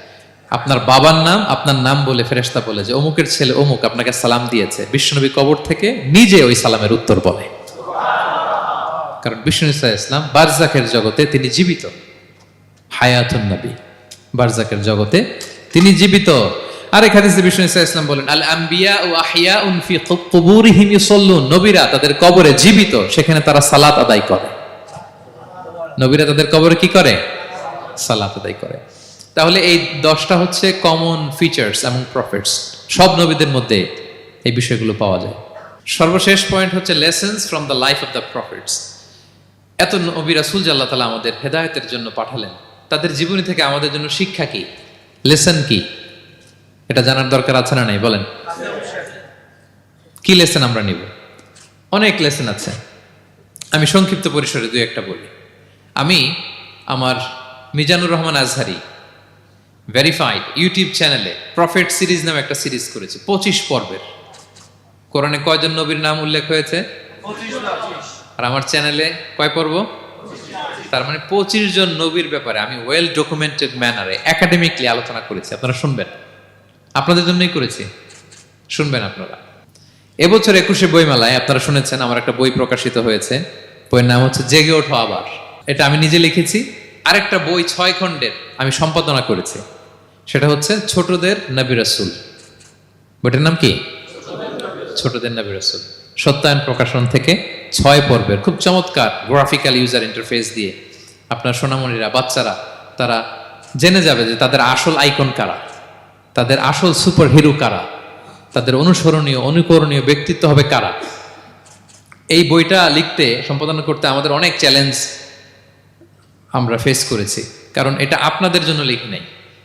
[SPEAKER 1] আপনার বাবার নাম, আপনার নাম বলে ফেরেশতা বলে যে অমুকের ছেলে অমুক আপনাকে সালাম দিয়েছে। বিষ্ণুনবী কবর থেকে নিজে ওই সালামের উত্তর বলে, কারণ বিষ্ণু ইসলাম বারজাকের জগতে তিনি জীবিত। হায়াতুন নবী, বারজাকের জগতে তিনি জীবিত। আরেক হাদিসে বিষ্ণু ইসলাম বলেন, আল আম্বিয়া ও আহিয়াউন ফি কুবুরিহিম ইউসাল্লুন, নবীরা তাদের কবরে জীবিত, সেখানে তারা সালাত আদায় করে। নবীরা তাদের কবরে কি করে? সালাত আদায় করে। তাহলে এই 10টা হচ্ছে কমন ফিচার্স এবং প্রফিটস। সব নবীদের মধ্যে এই বিষয়গুলো পাওয়া যায়। সর্বশেষ পয়েন্ট হচ্ছে lessons from the life of the profits. এত নবী রাসূল যে আল্লাহ তাআলা আমাদের হেদায়েতের জন্য পাঠালেন, তাদের জীবনী থেকে আমাদের জন্য শিক্ষা কি, লেসন কি, এটা জানার দরকার আছে না নাই? বলেন, কি লেসন আমরা নিব? অনেক লেসন আছে। আমি সংক্ষিপ্ত পরিসরে 2-1টা বলি। আমি আমার মিজানুর রহমান আজহারি ভেরিফাইড ইউটিউব চ্যানেলে প্রফেট সিরিজ নামে একটা সিরিজ করেছি, 25 পর্বের। কোরআনে কয়জন নবীর নাম উল্লেখ হয়েছে? 25। আর আমার চ্যানেলে কয় পর্ব? তার মানে 25 জন নবীর ব্যাপারে আমি ওয়েল ডকুমেন্টেড ম্যানারে একাডেমিকলি আলোচনা করেছি। আপনারা শুনবেন, আপনাদের জন্যই করেছি, শুনবেন আপনারা। এবছর 21শে বইমেলায় আপনারা শুনেছেন আমার একটা বই প্রকাশিত হয়েছে, বইয়ের নাম হচ্ছে জেগে ওঠো আবার। এটা আমি নিজে লিখেছি। আরেকটা বই 6 খণ্ডের আমি সম্পাদনা করেছি, সেটা হচ্ছে ছোটদের নবী রাসূল। বইটার নাম কি? ছোটদের নবী রাসূল। সত্যায়ন প্রকাশন থেকে 6 পর্বের খুব চমৎকার গ্রাফিক্যাল ইউজার ইন্টারফেস দিয়ে আপনার সোনামণিরা, বাচ্চারা তারা জেনে যাবে যে তাদের আসল আইকন কারা, তাদের আসল সুপার হিরো কারা, তাদের অনুসরণীয় অনুকরণীয় ব্যক্তিত্ব হবে কারা। এই বইটা লিখতে, সম্পাদনা করতে আমাদের অনেক চ্যালেঞ্জ আমরা ফেস করেছি, কারণ এটা আপনাদের জন্য লিখি নাই,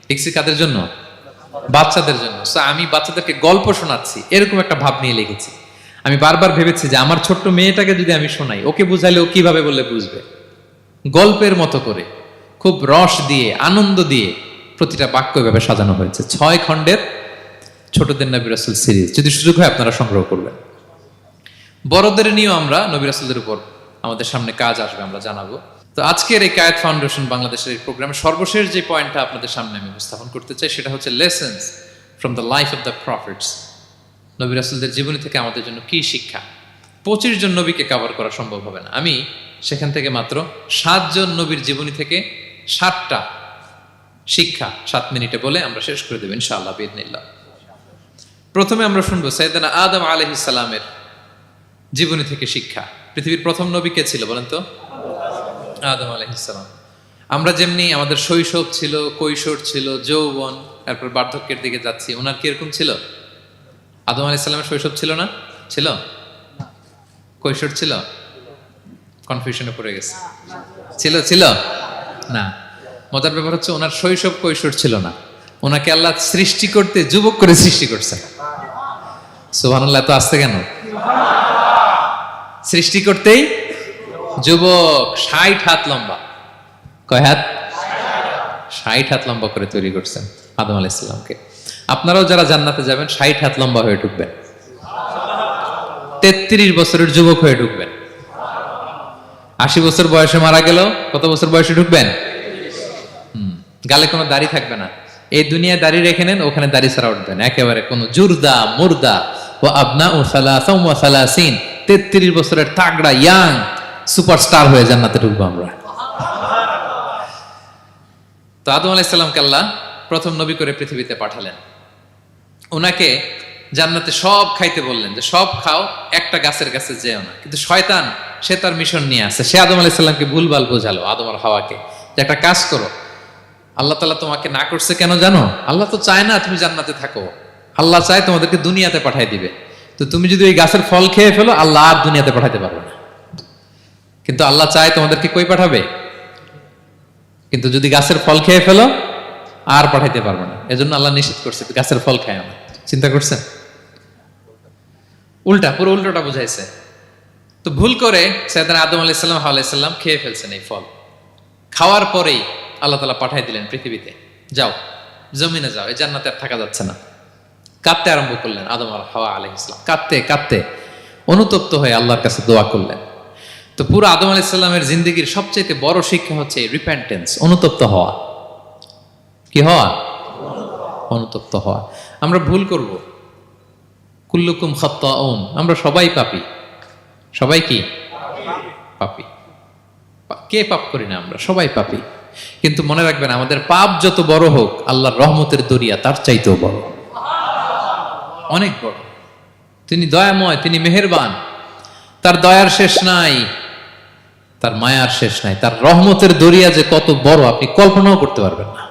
[SPEAKER 1] লিখছি কাদের জন্য? বাচ্চাদের জন্য। আমি বাচ্চাদেরকে গল্প শোনাচ্ছি এরকম একটা ভাব নিয়ে লিখেছি। আমি বারবার ভেবেছি যে আমার ছোট্ট মেয়েটাকে যদি আমি শোনাই, ওকে বুঝাইলে ও কিভাবে বললে বুঝবে। গল্পের মতো করে খুব রস দিয়ে, আনন্দ দিয়ে প্রতিটা বাক্য এভাবে সাজানো হয়েছে। 6 খণ্ডের ছোটদের নবী রাসূল সিরিজ। যদি সুযোগ হয় আপনারা সংগ্রহ করবেন। বড়দের নিয়েও আমরা নবী রাসূলদের উপর আমাদের সামনে কাজ আসবে, আমরা জানাবো। তো আজকের এই কায়েত ফাউন্ডেশন বাংলাদেশের এই প্রোগ্রামে সর্বশেষ যে পয়েন্টটা আপনাদের সামনে আমি উপস্থাপন করতে চাই, সেটা হচ্ছে lessons from the life of the profits. নবী রাসূলদের জীবনী থেকে আমাদের জন্য কি শিক্ষা। 25 জন নবীকে কভার করা সম্ভব হবে না। আমি সেখান থেকে মাত্র 7 জন নবীর জীবনী থেকে 7টা শিক্ষা 7 মিনিটে বলে আমরা শেষ করে দেব ইনশাআল্লাহ বিইذنিল্লাহ। প্রথমে আমরা শুনবো সাইয়েদনা আদম আলাইহিস সালামের জীবনী থেকে শিক্ষা। পৃথিবীর প্রথম নবী কে ছিল বলেন তো? আদম আলাইহিস সালাম। আমরা যেমনি আমাদের শৈশব ছিল, কৈশোর ছিল, যৌবন, তারপর বার্ধক্যের দিকে যাচ্ছি, ওনার কি এরকম ছিল? আদম আলাইহিস সালামের শৈশব ছিল না? ছিল? কৈশোর ছিল? কনফিউশনে পড়ে গেছে। ছিল? ছিল না। মজার ব্যাপার হচ্ছে ওনার শৈশব কৈশোর ছিল না, ওনাকে আল্লাহ সৃষ্টি করতে যুবক করে সৃষ্টি করছে। সুবহানাল্লাহ। তো আসতে কেন? সৃষ্টি করতেই যুবক, 60 হাত লম্বা। কয় হাত? 60 হাত লম্বা করে তৈরি করছেন আদম আলাইহিস সালামকে। আপনারাও যারা জান্নাতে যাবেন 60 হাত লম্বা হয়ে ঢুকবেন, 33 বছরের যুবক হয়ে ঢুকবেন। 80 বছর বয়সে মারা গেল, কত বছর বয়সে ঢুকবেন? গালে কোনো দাড়ি থাকবে না। এই দুনিয়ায় দাড়ি রেখে নেন, ওখানে দাড়ি ছাড়া উঠবেন একেবারে। কোনো জুরদা মুর্দা ও আবনা ও সালাসা ওয়া সালাসিন, 33 বছরের তাগড়া ইয়াং সুপারস্টার হয়ে জান্নাতে ঢুকবো আমরা। তো আদম আলাইহিস সালামকে আল্লাহ প্রথম নবী করে পৃথিবীতে পাঠালেন। ওনাকে জান্নাতে সব খাইতে বললেন যে সব খাও, একটা গাছের কাছে যেও না। কিন্তু শয়তান সে তার মিশন নিয়ে আসে। সে আদম আলাইহিস সালামকে ভুলভাল বোঝালো, আদম আর হাওয়াকে, যে একটা কাজ করো, আল্লাহ তাআলা তোমাকে না করছে কেন জানো? আল্লাহ তো চায় না তুমি জান্নাতে থাকো, আল্লাহ চায় তোমাদেরকে দুনিয়াতে পাঠাই দিবে। তো তুমি যদি ওই গাছের ফল খেয়ে ফেলো, আল্লাহ আর দুনিয়াতে পাঠাইতে পারবে না। কিন্তু আল্লাহ চায় তোমাদেরকে কই পাঠাবে? কিন্তু যদি গাছের ফল খেয়ে ফেলো আর পাঠাইতে পারবে না। এজন্য আল্লাহ নিষেধ করছে গাছের ফল খায় না। চিন্তা করছেন? উল্টা, পুরো উল্টোটা বুঝাইছে। তো ভুল করে সাইয়েদনা আদম আলাইহিস সালাম, হাওয়া আলাইহিস সালাম খেয়ে ফেলছেন এই ফল। খাওয়ার পরেই আল্লাহ তাআলা পাঠাই দিলেন পৃথিবীতে, যাও জমিনে যাও, এই জান্নাতে আর থাকা যাচ্ছে না। কাঁদতে আরম্ভ করলেন আদম আর হাওয়া আলাইহিস সালাম। কাঁদতে কাঁদতে অনুতপ্ত হয়ে আল্লাহর কাছে দোয়া করলেন। তো পুরো আদম আলাইহিস সালামের জিন্দেগির সবচেয়ে বড় শিক্ষা হচ্ছে রিপেন্টেন্স, অনুতপ্ত হওয়া। কি হওয়া? অনুতপ্ত হওয়া। আমরা ভুল করব, কুল্লুকুম খাত্তাউন, আমরা সবাই পাপী। সবাই কি? পাপী। কে পাপ করি না? আমরা সবাই পাপী। কিন্তু মনে রাখবেন, আমাদের পাপ যত বড় হোক, আল্লাহর রহমতের দরিয়া তার চাইতেও বড়, অনেক বড়। তিনি দয়াময়, তিনি মেহেরবান, তার দয়ার শেষ নাই, তার মায়ার শেষ নাই। তার রহমতের দরিয়া যে কত বড় আপনি কল্পনাও করতে পারবেন না।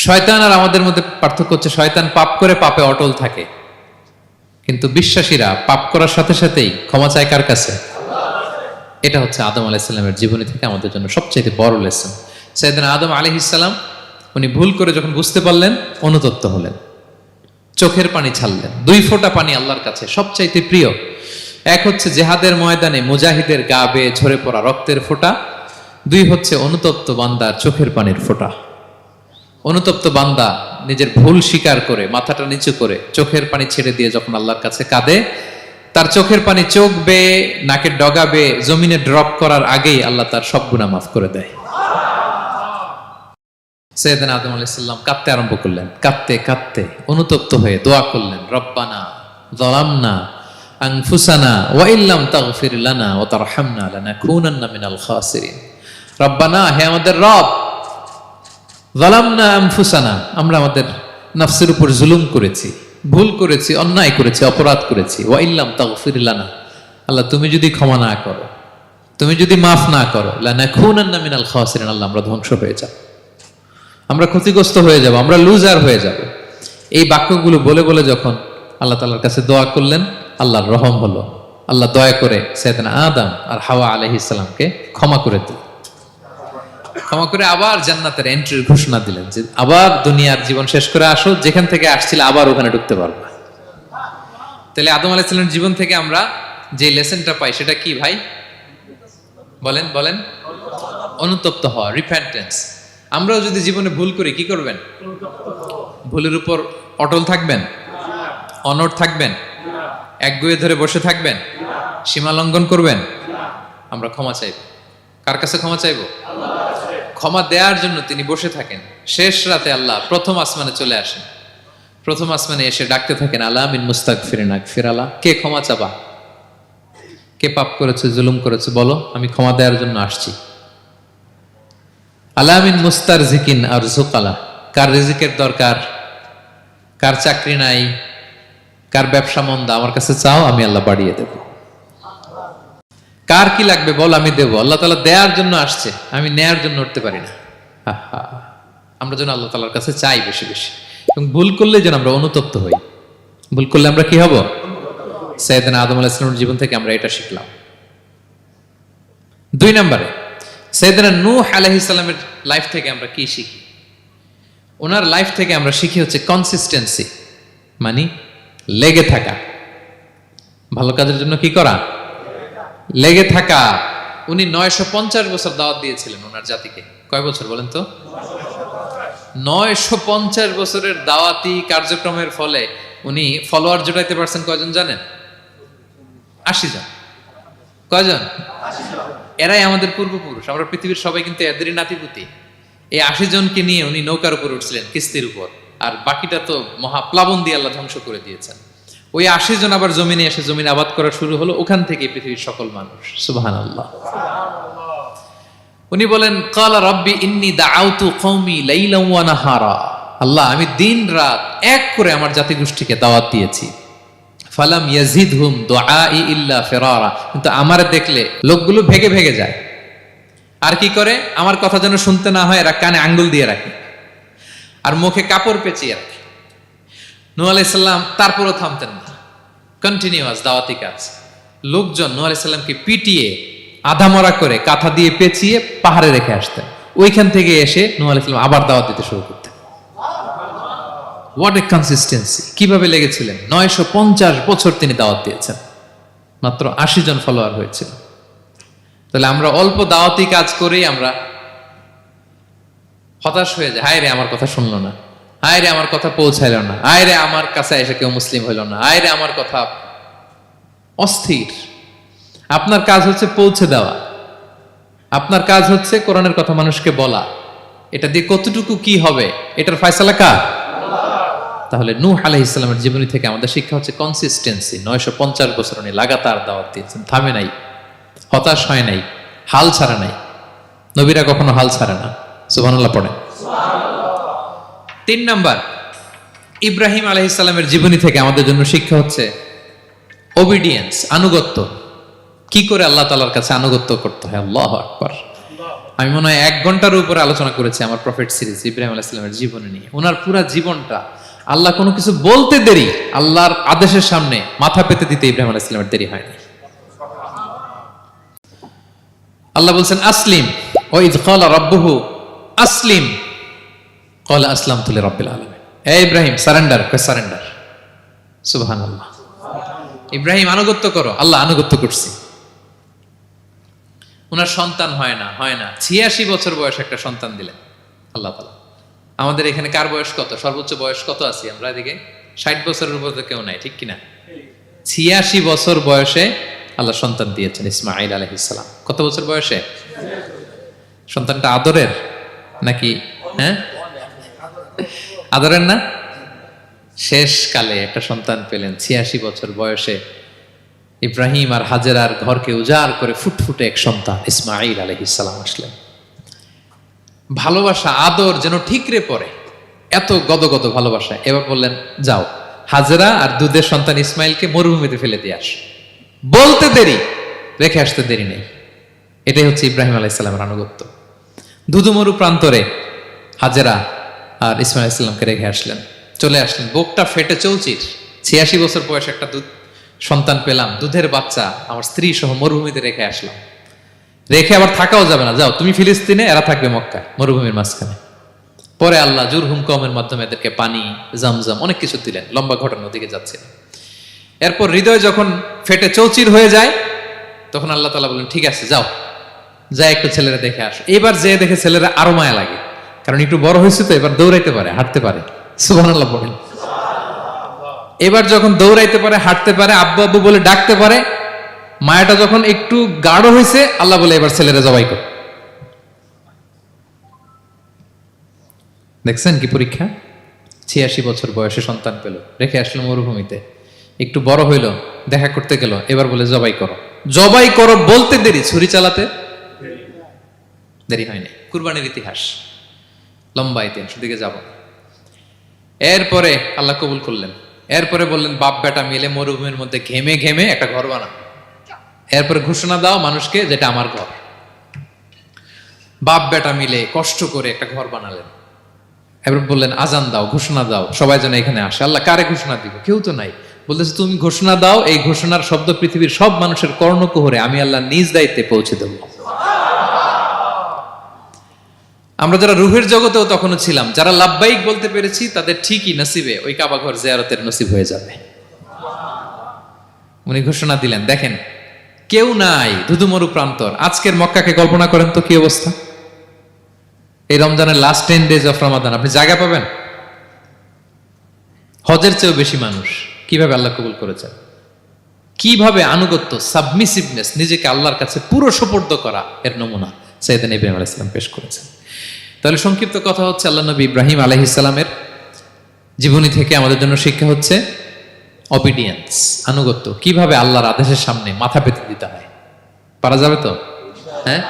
[SPEAKER 1] শয়তান আর আমাদের মধ্যে পার্থক্য হচ্ছে, শয়তান পাপ করে পাপে অটল থাকে, কিন্তু বিশ্বাসীরা পাপ করার সাথে সাথেই ক্ষমা চায় কার কাছে? এটা হচ্ছে আদম আলাইহিস সালামের জীবনী থেকে আমাদের জন্য সবচেয়ে বড় লেসন। সাইয়েদনা আদম আলাইহিস সালাম উনি ভুল করে যখন বুঝতে পারলেন, অনুতপ্ত হলেন, চোখের পানি ছাড়লেন। 2 ফোঁটা পানি আল্লাহর কাছে সবচাইতে প্রিয়। এক হচ্ছে জেহাদের ময়দানে মুজাহিদের গা বেয়ে ঝরে পড়া রক্তের ফোঁটা, 2 হচ্ছে অনুতপ্ত বান্দার চোখের পানির ফোঁটা। অনুতপ্ত বান্দা নিজের ভুল স্বীকার করে মাথাটা নিচু করে চোখের পানি ছেড়ে দিয়ে যখন আল্লাহর কাছে কাঁদে, তার চোখের পানি চোখ বেয়ে নাকের ডগা বেয়ে জমিনে ড্রপ করার আগেই আল্লাহ তার সব গুনাহ মাফ করে দেয়। সাইয়েদনা আদম আলাইহিস সালাম কাঁদতে আরম্ভ করলেন, কাঁদতে কাঁদতে অনুতপ্ত হয়ে দোয়া করলেন, রব্বানা যালামনা আনফুসানা ওয়া ইল্লাম তাগফির লানা ওয়া তারহামনা লানাকুনান্না মিনাল খাসিরিন। রব্বানা, হে আমাদের রব, যালামনা আনফুসানা, আমরা আমাদের নফসের উপর জুলুম করেছি, ভুল করেছি, অন্যায় করেছি, অপরাধ করেছি। ওয়া ইল্লাম তাগফির লানা, আল্লাহ তুমি যদি ক্ষমা না করো, তুমি যদি মাফ না করো, লানাকুনান্না মিনাল খাসিরিন, আল্লাহ আমরা ধ্বংস হয়ে যাব, আমরা ক্ষতিগ্রস্ত হয়ে যাব, আমরা লুজার হয়ে যাব। এই বাক্যগুলো বলে বলে যখন আল্লাহ তাআলার কাছে দোয়া করলেন, আল্লাহর রহম হলো। আল্লাহ দয়া করে সাইয়েদনা আদম আর হাওয়া আলাইহিস সালামকে ক্ষমা করে দিলেন। ক্ষমা করে আবার জান্নাতের এন্ট্রির ঘোষণা দিলেন যে আবার দুনিয়ার জীবন শেষ করে আসো, যেখান থেকে আসছিলে আবার ওখানে ঢুকতে পারবে। তাহলে আদম আলাইহিস সালামের জীবন থেকে আমরা যে লেসনটা পাই সেটা কি ভাই? বলেন বলেন। অনুতপ্ত হওয়া, রিপেন্টেন্স। আমরাও যদি জীবনে ভুল করি কি করবেন? ভুলের উপর অটল থাকবেন? অনড় থাকবেন? একগুঁয়ে ধরে বসে থাকবেন? সীমা লঙ্ঘন করবেন? আমরা ক্ষমা চাইব। কার কাছে ক্ষমা চাইব? ক্ষমা দেওয়ার জন্য তিনি বসে থাকেন। শেষ রাতে আল্লাহ প্রথম আসমানে চলে আসেন। প্রথম আসমানে এসে ডাকতে থাকেন, আলা মিন মুস্তাগফিরিন আগফির আলা, কে ক্ষমা চাবা? কে পাপ করেছে, জুলুম করেছে, বলো, আমি ক্ষমা দেওয়ার জন্য আসছি। আলা মিন মুস্তারজিকিন আরযুক আলা, কার রিজিকের দরকার, কার চাকরি নাই, কার ব্যবসা মন্দা, আমার কাছে চাও, আমি আল্লাহ বাড়িয়ে দেব। কার কি লাগবে বল, আমি দেব। আল্লাহ তাআলা দেওয়ার জন্য আসছে, আমি নেয়ার জন্য উঠতে পারি না। আমরা যেন আল্লাহ তাআলার কাছে চাই বেশি বেশি, এবং ভুল করলে যেন আমরা অনুতপ্ত হই। ভুল করলে আমরা কি হব? সাইয়েদনা আদম আলাইহিস সালামের জীবন থেকে আমরা এটা শিখলাম। 2 নম্বরে সাইয়েদনা নূহ আলাইহিস সালামের লাইফ থেকে আমরা কি শিখি? ওনার লাইফ থেকে আমরা শিখি হচ্ছে কনসিস্টেন্সি, মানে লেগে থাকা। ভালো কাজের জন্য কি করা? লেগে থাকা। উনি 950 বছর দাওয়াত দিয়েছিলেন ওনার জাতিকে। কয় বছর বলেন তো? 950 বছরের দাওয়াতি কার্যক্রমের ফলে উনি ফলোয়ার জোটাইতে পারছেন কয়জন জানেন? 80 জন। কয়জন? 80 জন। এরাই আমাদের পূর্বপুরুষ। আমরা পৃথিবীর সবাই কিন্তু এদেরই নাতিপুতি। এই 80 জনকে নিয়ে উনি নৌকার উপর উঠছিলেন, কিস্তির উপর, আর বাকিটা তো মহাপ্লাবন দিয়ে আল্লাহ ধ্বংস করে দিয়েছেন। ওই 80 জন আবার জমিনে এসে জমিন আবাদ করা শুরু হলো, ওখান থেকে পৃথিবীর সকল মানুষ। সুবহানাল্লাহ। উনি বলেন, ক্বালা রাব্বি ইন্নী দাআউতু কওমি লাইলান ওয়া নাহারা, আল্লাহ আমি দিন রাত এক করে আমার জাতিগোষ্ঠীকে দাওয়াত দিয়েছি। ফালাম ইয়াজিদহুম দুআই ইল্লা ফিরারা, কিন্তু আমারে দেখলে লোকগুলো ভেগে ভেগে যায়। আর কি করে? আমার কথা যেন শুনতে না হয়, এরা কানে আঙ্গুল দিয়ে রাখে আর মুখে কাপড় পেঁচিয়ে রাখে। নূহ আলাইহিস সালাম তারপরও থামতেন না, কন্টিনিউয়াস দাওয়াতি কাজ। লোকজন নূহ আলাইহিস সালামকে পিটিয়ে আধামরা করে কাঁথা দিয়ে পেঁচিয়ে পাহাড়ে রেখে আসতেন। ওইখান থেকে এসে নূহ আলাইহিস সালাম আবার দাওয়াত দিতে শুরু করতেন। What a consistency! কিভাবে লেগেছিলেন! 950 বছর তিনি দাওয়াত দিয়েছেন, মাত্র 80 জন ফলোয়ার হয়েছিল। তাহলে আমরা অল্প দাওয়াতি কাজ করেই আমরা হতাশ হয়ে যাই। হায় রে, আমার কথা শুনলো না, হায় রে আমার কথা পৌঁছাইল না, হায় রে আমার কাছে এসে কেউ মুসলিম হইল না, হায় রে আমার কথা। অস্থির। আপনার কাজ হচ্ছে পৌঁছে দেওয়া, আপনার কাজ হচ্ছে কোরআনের কথা মানুষকে বলা। এটা দিয়ে কতটুকু কি হবে এটার ফয়সালা কার? তাহলে নূহ আলাইহিস সালামের জীবনী থেকে আমাদের শিক্ষা হচ্ছে কনসিস্টেন্সি। 950 বছর উনি লাগাতার দাওয়াত দিয়েছেন, থামে নাই, হতাশ হয় নাই, হাল ছাড়া নাই। নবীরা কখনো হাল ছাড়ে না। সুবহানাল্লাহ পড়ে। 3 নাম্বার, ইব্রাহিম আলাইহিস সালামের জীবনী থেকে আমাদের জন্য শিক্ষা হচ্ছে ওবিডিয়েন্স, আনুগত্য। কি করে আল্লাহ তাআলার কাছে আনুগত্য করতে হয়। আল্লাহু আকবার। আমি মনে হয় 1 ঘন্টার উপরে আলোচনা করেছি আমার প্রফেট সিরিজ ইব্রাহিম আলাইহিস সালামের জীবনী নিয়ে। ওনার পুরো জীবনটা, আল্লাহ কোনো কিছু বলতে দেরি, আল্লাহর আদেশের সামনে মাথা পেতে দিতে ইব্রাহিম আলাইহিস সালামের দেরি হয়নি। আল্লাহ বলছেন আসলিম, ওয়া ইয ক্বালা রাব্বুহু আসলিম ক্বালা আসলামতু লিরাব্বিল আলামিন। হে ইব্রাহিম সারেন্ডার, কই সারেন্ডার। সুবহানাল্লাহ। ইব্রাহিম আনুগত্য করো, আল্লাহ আনুগত্য করছি। ওনার সন্তান হয় না 86 বছর বয়স একটা সন্তান দিলেন আল্লাহ তাআলা। আমাদের এখানে কার বয়স কত? সর্বোচ্চ বয়স কত আছি আমরা? এদিকে 60 বছরের উপর তো কেউ নাই, ঠিক কিনা? 86 বছর বয়সে আল্লাহ সন্তান দিয়েছেন ইসমাঈল আলাইহিস সালাম। কত বছর বয়সে? সন্তানটা আদরের নাকি? হ্যাঁ, আদরেন না? শেষকালে একটা সন্তান পেলেন 86 বছর বয়সে। ইব্রাহিম আর হাজেরার ঘরকে উজাড় করে ফুটফুটে এক সন্তান ইসমাঈল আলাইহিস সালাম আসলেন। ভালোবাসা আদর যেন ঠিকরে পড়ে, এত গদগদ ভালোবাসা। এবার বললেন, যাও হাজেরা আর দুধের সন্তান ইসমাইলকে মরুভূমিতে ফেলে দিয়ে আস। বলতে দেরি, রেখে আসতে দেরি নেই। এটাই হচ্ছে ইব্রাহিম আলাইহিস সালামের আনুগত্য। দুধুমরু প্রান্তরে হাজেরা আর ইসমাইল আলাইহিস সালামকে রেখে আসলেন, চলে আসলেন। বুকটা ফেটে চৌচির, 86 বছর বয়সে একটা দুধ সন্তান পেলাম, দুধের বাচ্চা আমার স্ত্রী সহ মরুভূমিতে রেখে আসলাম। রেখে আবার থাকাও যাবে না, যাও তুমি ফিলিস্তিনে, এরা থাকবে মক্কায় মরুভূমির মাঝখানে। পরে আল্লাহ জুরহুম কওমের মাধ্যমে এদেরকে পানি, জামজাম অনেক কিছু দিলেন। লম্বা ঘটনার দিকে যাচ্ছে। এরপর হৃদয় যখন ফেটে চৌচির হয়ে যায়, তখন আল্লাহ তাআলা বলেন, ঠিক আছে যাও, যা একটু ছেলেরা দেখে আসো। এবার যে দেখে ছেলেরা আরো মায়া লাগে, কারণ একটু বড় হয়েছে তো, এবার দৌড়াইতে পারে, হাঁটতে পারে। সুবহানাল্লাহ বলেন। এবার যখন দৌড়াইতে পারে, হাঁটতে পারে, আব্বু আব্বু বলে ডাকতে পারে, মায়াটা যখন একটু গাঢ় হয়েছে, আল্লাহ বলে এবার ছেলেরা জবাই কর। দেখছেন কি পরীক্ষা? 86 বছর বয়সে সন্তান পেল, রেখে আসলো মরুভূমিতে। একটু বড় হইল, দেখা করতে গেল, এবার বলে জবাই করো। জবাই করো বলতে দেরি, ছুরি চালাতে দেরি হয়নি। কুরবানির ইতিহাস লম্বা ইতিহাস, দিকে যাব। এরপরে আল্লাহ কবুল করলেন। এরপরে বললেন, বাপ বেটা মিলে মরুভূমির মধ্যে ঘেমে ঘেমে একটা ঘর বানাও। এরপরে ঘোষণা দাও মানুষকে, যেটা আমার ঘর। বাপ বেটা মিলে কষ্ট করে একটা ঘর বানালেন। এবার বললেন, আজান দাও, ঘোষণা দাও, সবাই যেন এখানে আসে। আল্লাহ কারে ঘোষণা দিব? কেউ তো নাই। বলতেছে, তুমি ঘোষণা দাও, এই ঘোষণার শব্দ পৃথিবীর সব মানুষের কর্ণকুহরে আমি আল্লাহ নিজ দায়িত্বে পৌঁছে দেব। আমরা যারা রুহের জগতেও তখনও ছিলাম, যারা লাব্বাইক বলতে পেরেছি, তাদের ঠিকই নসিবে ওই কাবা ঘর জিয়ারতের নসিব হয়ে যাবে। উনি ঘোষণা দিলেন, দেখেন কেউ নাই, ধুধুমরু প্রান্তর। আজকের মক্কাকে কল্পনা করেন তো কি অবস্থা। এই রমজানের লাস্ট 10 days অফ রমাদান আপনি জায়গা পাবেন? হজের চেয়েও বেশি মানুষ। কিভাবে আল্লাহ কবুল করেছেন, কিভাবে আনুগত্য, সাবমিসিভনেস, নিজেকে আল্লাহর কাছে পুরো সুপর্দ করা, এর নমুনা সাইয়েদনা ইব্রাহিম আলাইহিস সালাম পেশ করেছেন। তাহলে সংক্ষিপ্ত কথা হচ্ছে, আল্লাহ নবী ইব্রাহিম আলাইহিস সালামের জীবনী থেকে আমাদের জন্য শিক্ষা হচ্ছে অবিডিয়েন্স, আনুগত্য। কিভাবে আল্লাহর আদেশের সামনে মাথা পেতে দিতে হয়। পারা যাবে তো? হ্যাঁ,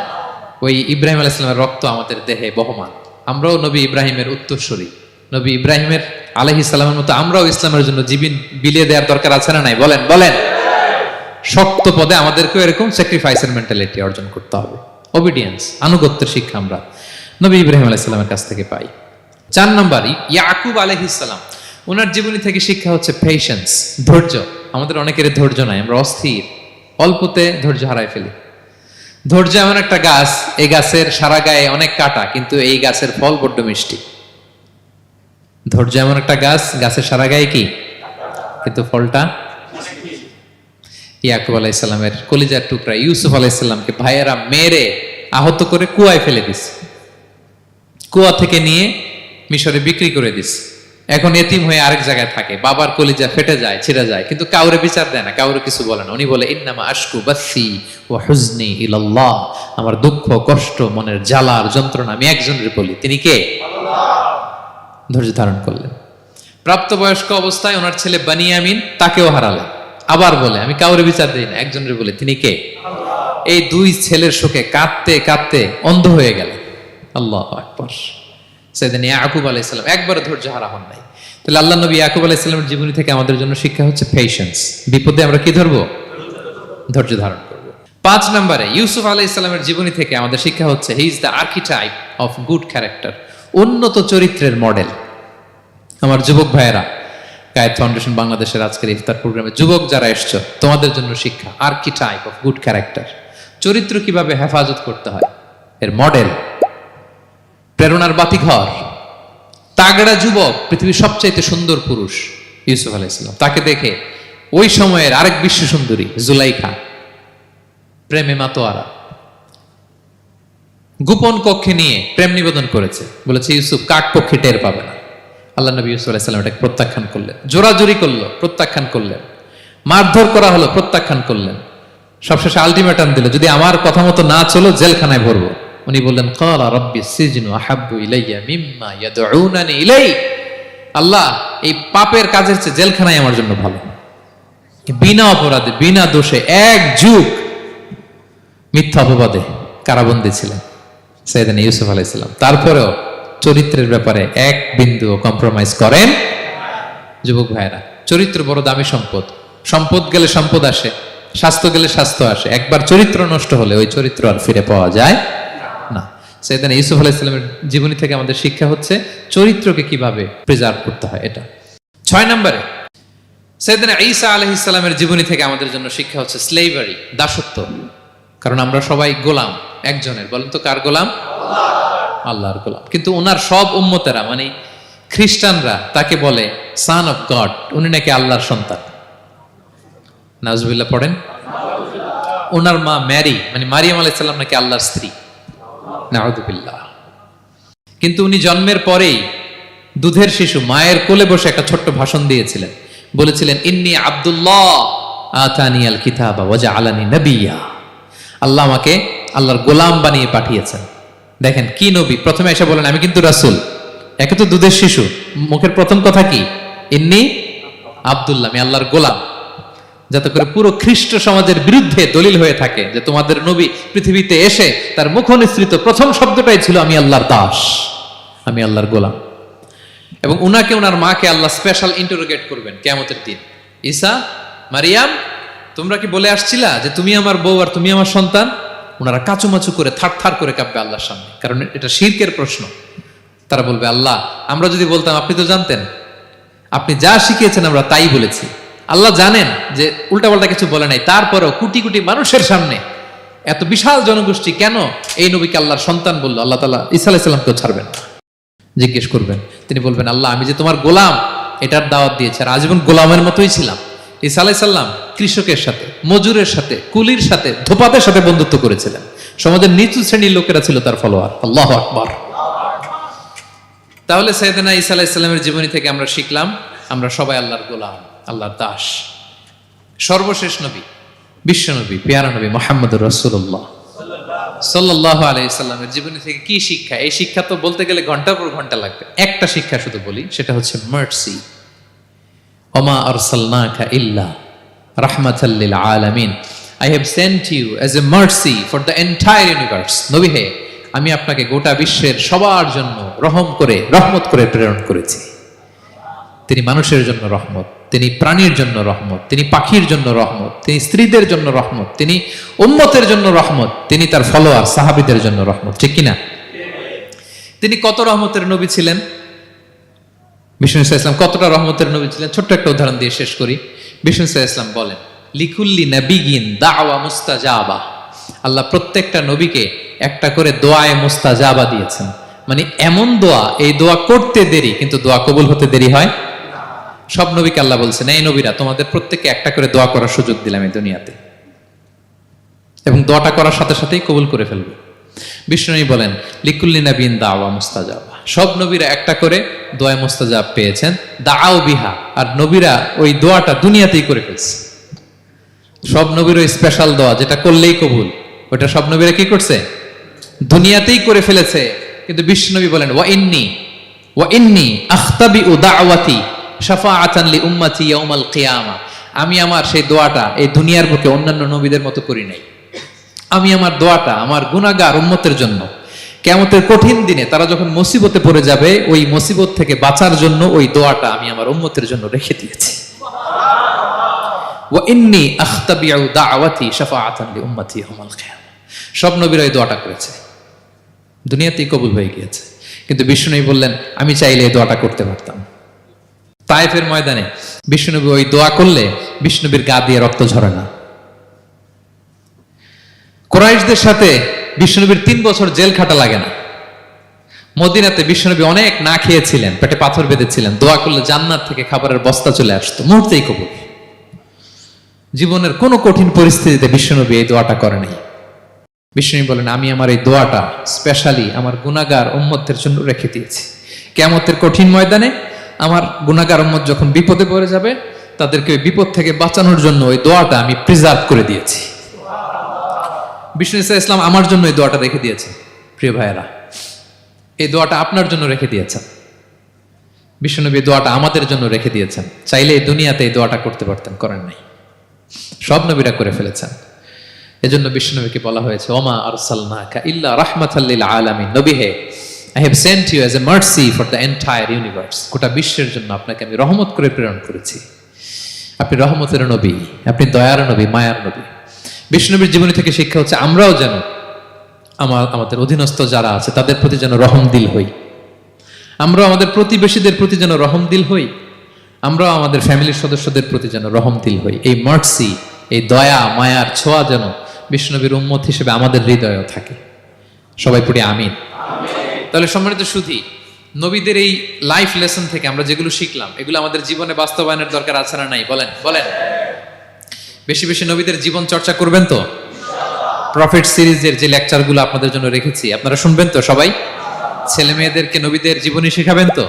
[SPEAKER 1] ওই ইব্রাহিম আলাইহিস সালামের রক্ত আমাদের দেহে বহমান। আমরাও নবী ইব্রাহিমের উত্তরসূরি। নবী ইব্রাহিমের আলাইহিস সালামের মতো আমরাও ইসলামের জন্য জীবন বিলিয়ে দেওয়ার দরকার আছে না নাই? বলেন বলেন। শক্ত পদে আমাদেরকেও এরকম স্যাক্রিফাইসের মেন্টালিটি অর্জন করতে হবে। অবিডিয়েন্স, আনুগত্যের শিক্ষা আমরা নবী ইব্রাহিম আলাইহিস সালামের কাছ থেকে পাই। 4 নম্বর, ইয়াকুব আলাইহিস সালাম, ওনার জীবনী থেকে শিক্ষা হচ্ছে পেশেন্স, ধৈর্য। আমাদের অনেকের ধৈর্য নাই, আমরা অস্থির, অল্পতে ধৈর্য হারাই ফেলি। ধৈর্য এমন একটা গাছ, এই গাছের সারা গায়ে অনেক কাঁটা, কিন্তু এই গাছের ফল বড্ড মিষ্টি। ধৈর্য এমন একটা গাছ, গাছের সারা গায়ে কি, কিন্তু ফলটা। ইয়াকুব আলাইহিস সালামের কলিজার টুকরা ইউসুফ আলাইহিস সালামকে ভাইয়েরা মেরে আহত করে কুয়ায় ফেলে দিছে। কুয়া থেকে নিয়ে মিশরে বিক্রি করে দিস। এখন এতিম হয়ে আরেক জায়গায় থাকে, বাবার কলিজা ফেটে যায়, ছিঁড়ে যায়, কিন্তু কাউরে বিচার দেয় না, কাউরে কিছু বলে না। উনি বলে, ইন্নামা আশকু বাসি ওয়া হুজনি ইলাল্লাহ, আমার দুঃখ কষ্ট মনের জ্বালার যন্ত্রণা আমি একজনের বলি, তিনি কে? আল্লাহ। ধৈর্য ধারণ করলেন। প্রাপ্তবয়স্ক অবস্থায় ওনার ছেলে বানিয়ামিন, তাকেও হারালেন। আবার বলে, আমি কাউরে বিচার দেই না, একজনের বলে, তিনি কে? আল্লাহ। এই 2 ছেলের শোকে কাঁদতে কাঁদতে অন্ধ হয়ে গেলেন। আল্লাহু আকবার। সাইয়েদনা ইয়াকুব আলাইহিস সালাম একবারও ধৈর্য হারা হন নাই। তাহলে আল্লাহ নবী ইয়াকুব আলাইহিস সালামের জীবনী থেকে আমাদের জন্য শিক্ষা হচ্ছে পেশেন্স। বিপদে আমরা কি ধরবো? ধৈর্য ধারণ করব। 5 নম্বরে, ইউসুফ আলাইহিস সালামের জীবনী থেকে আমাদের শিক্ষা হচ্ছে, he is the archetype of good character, উন্নত চরিত্রের মডেল। আমার যুবক ভাইয়েরা, কায়েত ফাউন্ডেশন বাংলাদেশের আজকের ইফতার প্রোগ্রামে যুবক যারা এসছো, তোমাদের জন্য শিক্ষা আর্কিটাইপ অফ গুড ক্যারেক্টার। চরিত্র কিভাবে হেফাজত করতে হয়, এর মডেল, প্রেরণার বাতিঘর। তাগড়া যুবক, পৃথিবীর সবচাইতে সুন্দর পুরুষ ইউসুফ আলাইহিস সালাম। তাকে দেখে ওই সময়ের আরেক বিশ্ব সুন্দরী জুলাইখা প্রেমে মাতোয়ারা, গোপন কক্ষে নিয়ে প্রেম নিবেদন করেছে। বলেছে, ইউসুফ কাক পক্ষে টের পাবে না। আল্লাহ নবী ইউসুফ আলাইহিস সালাম এটাকে প্রত্যাখ্যান করলেন। জোরাজুরি করলো, প্রত্যাখ্যান করলেন। মারধর করা হলো, প্রত্যাখ্যান করলেন। সবশেষে আলটিমেটাম দিল, যদি আমার কথা মতো না চলো জেলখানায় ভরবো। উনি বললেন ক্বালা রাব্বি সিজনু আহাব্বু ইলাইয়া মিম্মা ইয়াদউনানি ইলাই। আল্লাহ, এই পাপের কাজের চেয়ে জেলখানাই আমার জন্য ভালো। বিনা অপরাধে বিনা দোষে এক যুগ মিথ্যা অপবাদে কারাবন্দী ছিলেন সাইয়েদনা ইউসুফ আলাইহিস সালাম। তারপরেও চরিত্রের ব্যাপারে এক বিন্দু কম্প্রোমাইজ করেন। যুবক ভাইরা, চরিত্র বড় দামি সম্পদ। সম্পদ গেলে সম্পদ আসে, স্বাস্থ্য গেলে স্বাস্থ্য আসে, একবার চরিত্র নষ্ট হলে ওই চরিত্র আর ফিরে পাওয়া যায় না। সাইয়েদনা ইউসুফ আলাইহিস সালামের জীবনী থেকে আমাদের শিক্ষা হচ্ছে চরিত্রকে কিভাবে প্রিজার্ভ করতে হয়। এটা 6 নম্বরে সাইয়েদনা ঈসা আলাইহিস সালামের জীবনী থেকে আমাদের জন্য শিক্ষা হচ্ছে স্লেভারি, দাসত্ব। কারণ আমরা সবাই গোলাম একজনের। বলেন তো কার গোলাম? আল্লাহর গোলাম। কিন্তু ওনার সব উম্মতেরা মানে খ্রিস্টানরা তাকে বলে সান অফ গড, উনি নাকি আল্লাহর সন্তান। নাউজুবিল্লাহ পড়েন। ওনার মা ম্যারি মানে মারিয়াম আলাইহিস সালাম নাকি আল্লাহর স্ত্রী। নাউযুবিল্লাহ। কিন্তু উনি জন্মের পরেই দুধের শিশু মায়ের কোলে বসে একটা ছোট্ট ভাষণ দিয়েছিলেন। বলেছিলেন ইন্নী আব্দুল্লাহ আতানিয়াল কিতাবা ওয়া জাআলানি নাবিয়্যা। আল্লাহ আমাকে আল্লাহর গোলাম বানিয়ে পাঠিয়েছেন। দেখেন কি নবী, প্রথমে এসে বলেন আমি কিন্তু রাসূল। একে তো দুধের শিশু, মুখের প্রথম কথা কি? ইন্নী আব্দুল্লাহ, আমি আল্লাহর গোলাম। যাতে করে পুরো খ্রিস্ট সমাজের বিরুদ্ধে দলিল হয়ে থাকে যে তোমাদের নবী পৃথিবীতে এসে তার মুখ নিঃসৃত প্রথম শব্দটাই ছিল আমি আল্লাহর দাস, আমি আল্লাহর গোলাম। এবং উনাকে ওনার মাকে আল্লাহ স্পেশাল ইন্টারোগেট করবেন কিয়ামতের দিন। ঈসা, মারিয়াম, তোমরা কি বলে আসছিলা যে তুমি আমার বউ আর তুমি আমার সন্তান? ওনারা কাচুমাচু করে থার করে কাঁপবে আল্লাহর সামনে, কারণ এটা শিরকের প্রশ্ন। তারা বলবে আল্লাহ, আমরা যদি বলতাম আপনি তো জানতেন, আপনি যা শিখিয়েছেন আমরা তাই বলেছি। আল্লাহ জানেন যে উল্টাপাল্টা কিছু বলে নাই, তারপরেও কোটি কোটি মানুষের সামনে এত বিশাল জনগোষ্ঠী কেন এই নবীকে আল্লাহর সন্তান বললো? আল্লাহ তাআলা ঈসা আলাইহিস সালামকেও ছাড়বেন না, জিজ্ঞেস করবেন। তিনি বলবেন আল্লাহ, আমি যে তোমার গোলাম এটার দাওয়াত দিয়েছি, আর আজীবন গোলামের মতোই ছিলাম। ঈসা আলাইহিস সালাম কৃষকের সাথে, মজুরের সাথে, কুলির সাথে, ধোপাতের সাথে বন্ধুত্ব করেছিলেন। সমাজের নিচু শ্রেণীর লোকেরা ছিল তার ফলোয়ার। আল্লাহু আকবার। তাহলে সাইয়েদনা ঈসা আলাইহিস সালামের জীবনী থেকে আমরা শিখলাম আমরা সবাই আল্লাহর গোলাম, আল্লাহর দাস। সর্বশেষ নবী, বিশ্ব নবী, পেয়ারা নবী মুহাম্মদুর রাসূলুল্লাহ সাল্লাল্লাহু আলাইহি সাল্লামের জীবনী থেকে কি শিক্ষা? এই শিক্ষা তো বলতে গেলে ঘন্টার পর ঘন্টা লাগবে। একটা শিক্ষা শুধু বলি, সেটা হচ্ছে মার্সি। ওমা আরসালনাকা ইল্লা রাহমাতাল লিল আলামিন। I have sent you as a mercy for the entire universe. নবী হে, আমি আপনাকে গোটা বিশ্বের সবার জন্য রহমত করে প্রেরণ করেছি। তিনি মানুষের জন্য রহমত, তিনি প্রাণীর জন্য রহমত, তিনি পাখির জন্য রহমত, তিনি স্ত্রীদের জন্য রহমত, তিনি উম্মতের জন্য রহমত, তিনি তার ফলোয়ার সাহাবীদের জন্য রহমত। ঠিক কিনা? তিনি কত রহমতের নবী ছিলেন? বিষ্ণু ইসলাম কতটা রহমতের নবী ছিলেন? ছোট্ট একটা উদাহরণ দিয়ে শেষ করি। বিষ্ণু ইসলাম বলেন লিকুল্লি নাবিয়িন দাওয়া মুস্তাজাবা। আল্লাহ প্রত্যেকটা নবীকে একটা করে দোয়ায়ে মুস্তাজাবা দিয়েছেন। মানে এমন দোয়া, এই দোয়া করতে দেরি কিন্তু দোয়া কবুল হতে দেরি হয়। সব নবীকে আল্লাহ বলছেন এই নবীরা তোমাদের প্রত্যেককে একটা করে দোয়া করার সুযোগ দিলাম এই দুনিয়াতে, এবং দোয়াটা করার সাথে সাথেই কবুল করে ফেলবে। বিষ্ণু বলেন লিকুল্লি নাবিয়িন দাওয়া মুস্তাজাবা। সব নবীরা একটা করে দোয়া মুস্তাজাব পেয়েছেন, দাআউ বিহা। আর নবীরা ওই দোয়াটা দুনিয়াতেই করে ফেলছে। সব নবীর ওই স্পেশাল দোয়া যেটা করলেই কবুল, ওটা সব নবীরা কি করছে? দুনিয়াতেই করে ফেলেছে। কিন্তু বিশ্বনবী বলেন ওয়া ইন্নী আখতাবিউ দাওয়াতি শাফাআতান লি উম্মতি ইয়াউমাল কিয়ামা। আমি আমার সেই দোয়াটা এই দুনিয়ার বুকে অন্যান্য নবীদের মতো করি নাই। আমি আমার দোয়াটা আমার গুনাহগার উম্মতের জন্য কিয়ামতের কঠিন দিনে তারা যখন মুসিবতে পড়ে যাবে, ওই মুসিবত থেকে বাঁচার জন্য ওই দোয়াটা আমি আমার উম্মতের জন্য রেখে দিয়েছি। ওয়া ইন্নী আখতাবিউ দাওয়াতি শাফাআতান লি উম্মতি ইয়াউমাল কিয়ামা। সব নবীরা এই দোয়াটা করেছে, দুনিয়াতেই কবুল হয়ে গিয়েছে। কিন্তু বিষ্ণুনবী বললেন আমি চাইলে এই দোয়াটা করতে পারতাম। তায়েফের ময়দানে বিষ্ণুনবী ওই দোয়া করলে বিষ্ণুনবীর গা দিয়ে রক্ত ঝরে না। কুরাইশদের সাথে বিষ্ণুনবীর 3 বছর জেল খাটা লাগে না। মদিনাতে বিষ্ণুনবী অনেক না খেয়েছিলেন, পেটে পাথর বেঁধেছিলেন। দোয়া করলে জান্নাত থেকে খাবারের বস্তা চলে আসতো, মুহূর্তেই কবুল। জীবনের কোন কঠিন পরিস্থিতিতে বিষ্ণুনবী এই দোয়াটা করে নাই। বিষ্ণু বলেন আমি আমার এই দোয়াটা স্পেশালি আমার গুনাহগার উম্মতের জন্য রেখে দিয়েছি। কিয়ামতের কঠিন ময়দানে আমার গুনাহগার উম্মত যখন বিপদে পড়ে যাবে, তাদেরকে ওই বিপদ থেকে বাঁচানোর জন্য ওই দোয়াটা আমি প্রিজার্ভ করে দিয়েছি। বিষ্ণু ইসলাম আমার জন্য এই দোয়াটা রেখে দিয়েছে। প্রিয় ভাইয়েরা, এই দোয়াটা আপনার জন্য রেখে দিয়েছেন। বিশ্বনবী দোয়াটা আমাদের জন্য রেখে দিয়েছেন। চাইলে এই দুনিয়াতে এই দোয়াটা করতে পারতেন, করেন নাই। সব নবীরা করে ফেলেছেন। এজন্য বিশ্বনবীকে বলা হয়েছে, ওমা আরসালনাকা ইল্লা রাহমাতাল লিল আলামিন। নবী হে, I have sent you as a mercy for the entire universe. গোটা বিশ্বের জন্য আপনাকে আমি রহমত করে প্রেরণ করেছি। আপনি রহমতের নবী, আপনি দয়ার নবী, মায়ার নবী। বিশ্বনবীর জীবনী থেকে শিক্ষা হচ্ছে আমরাও যেন আমাদের অধীনস্থ যারা আছে তাদের প্রতি যেন রহমদিল হই। আমরা আমাদের প্রতিবেশীদের প্রতি যেন রহমদিল হই। আমরা আমাদের ফ্যামিলির সদস্যদের প্রতি যেন রহমদিল হই। এই মার্সি, এই দয়া মায়ার ছোঁয়া যেন বিশ্বনবীর উম্মত হিসেবে আমাদের হৃদয়েও থাকে। সবাই পড়ি আমিন। তাহলে সম্মানিত সুধী, নবীদের এই লাইফ লেসন থেকে আমরা যেগুলো শিখলাম এগুলো আমাদের জীবনে বাস্তবায়নের দরকার আছে না নাই? বলেন বলেন। বেশি বেশি নবীদের জীবন চর্চা করবেন তো? প্রফেট সিরিজের যে লেকচারগুলো আপনাদের জন্য রেখেছি আপনারা শুনবেন তো? সবাই ছেলে মেয়েদেরকে নবীদের জীবনী শেখাবেন তো?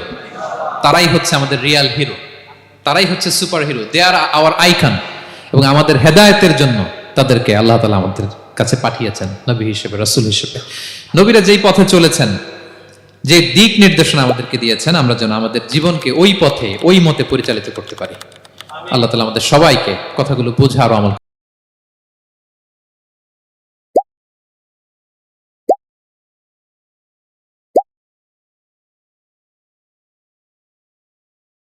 [SPEAKER 1] তারাই হচ্ছে আমাদের রিয়াল হিরো, তারাই হচ্ছে সুপার হিরো। দে আর আওয়ার আইকন। এবং আমাদের হেদায়েতের জন্য তাদেরকে আল্লাহ তাআলা আমাদের কাছে পাঠিয়েছেন নবী হিসেবে, রাসূল হিসেবে। নবীরা যেই পথে চলেছেন, যে দিক নির্দেশনা আমাদেরকে দিয়েছেন, আমরা যেন আমাদের জীবনকে ওই পথে ওই মতে পরিচালিত করতে পারি। আল্লাহ তাআলা আমাদের সবাইকে কথাগুলো বোঝা আর আমল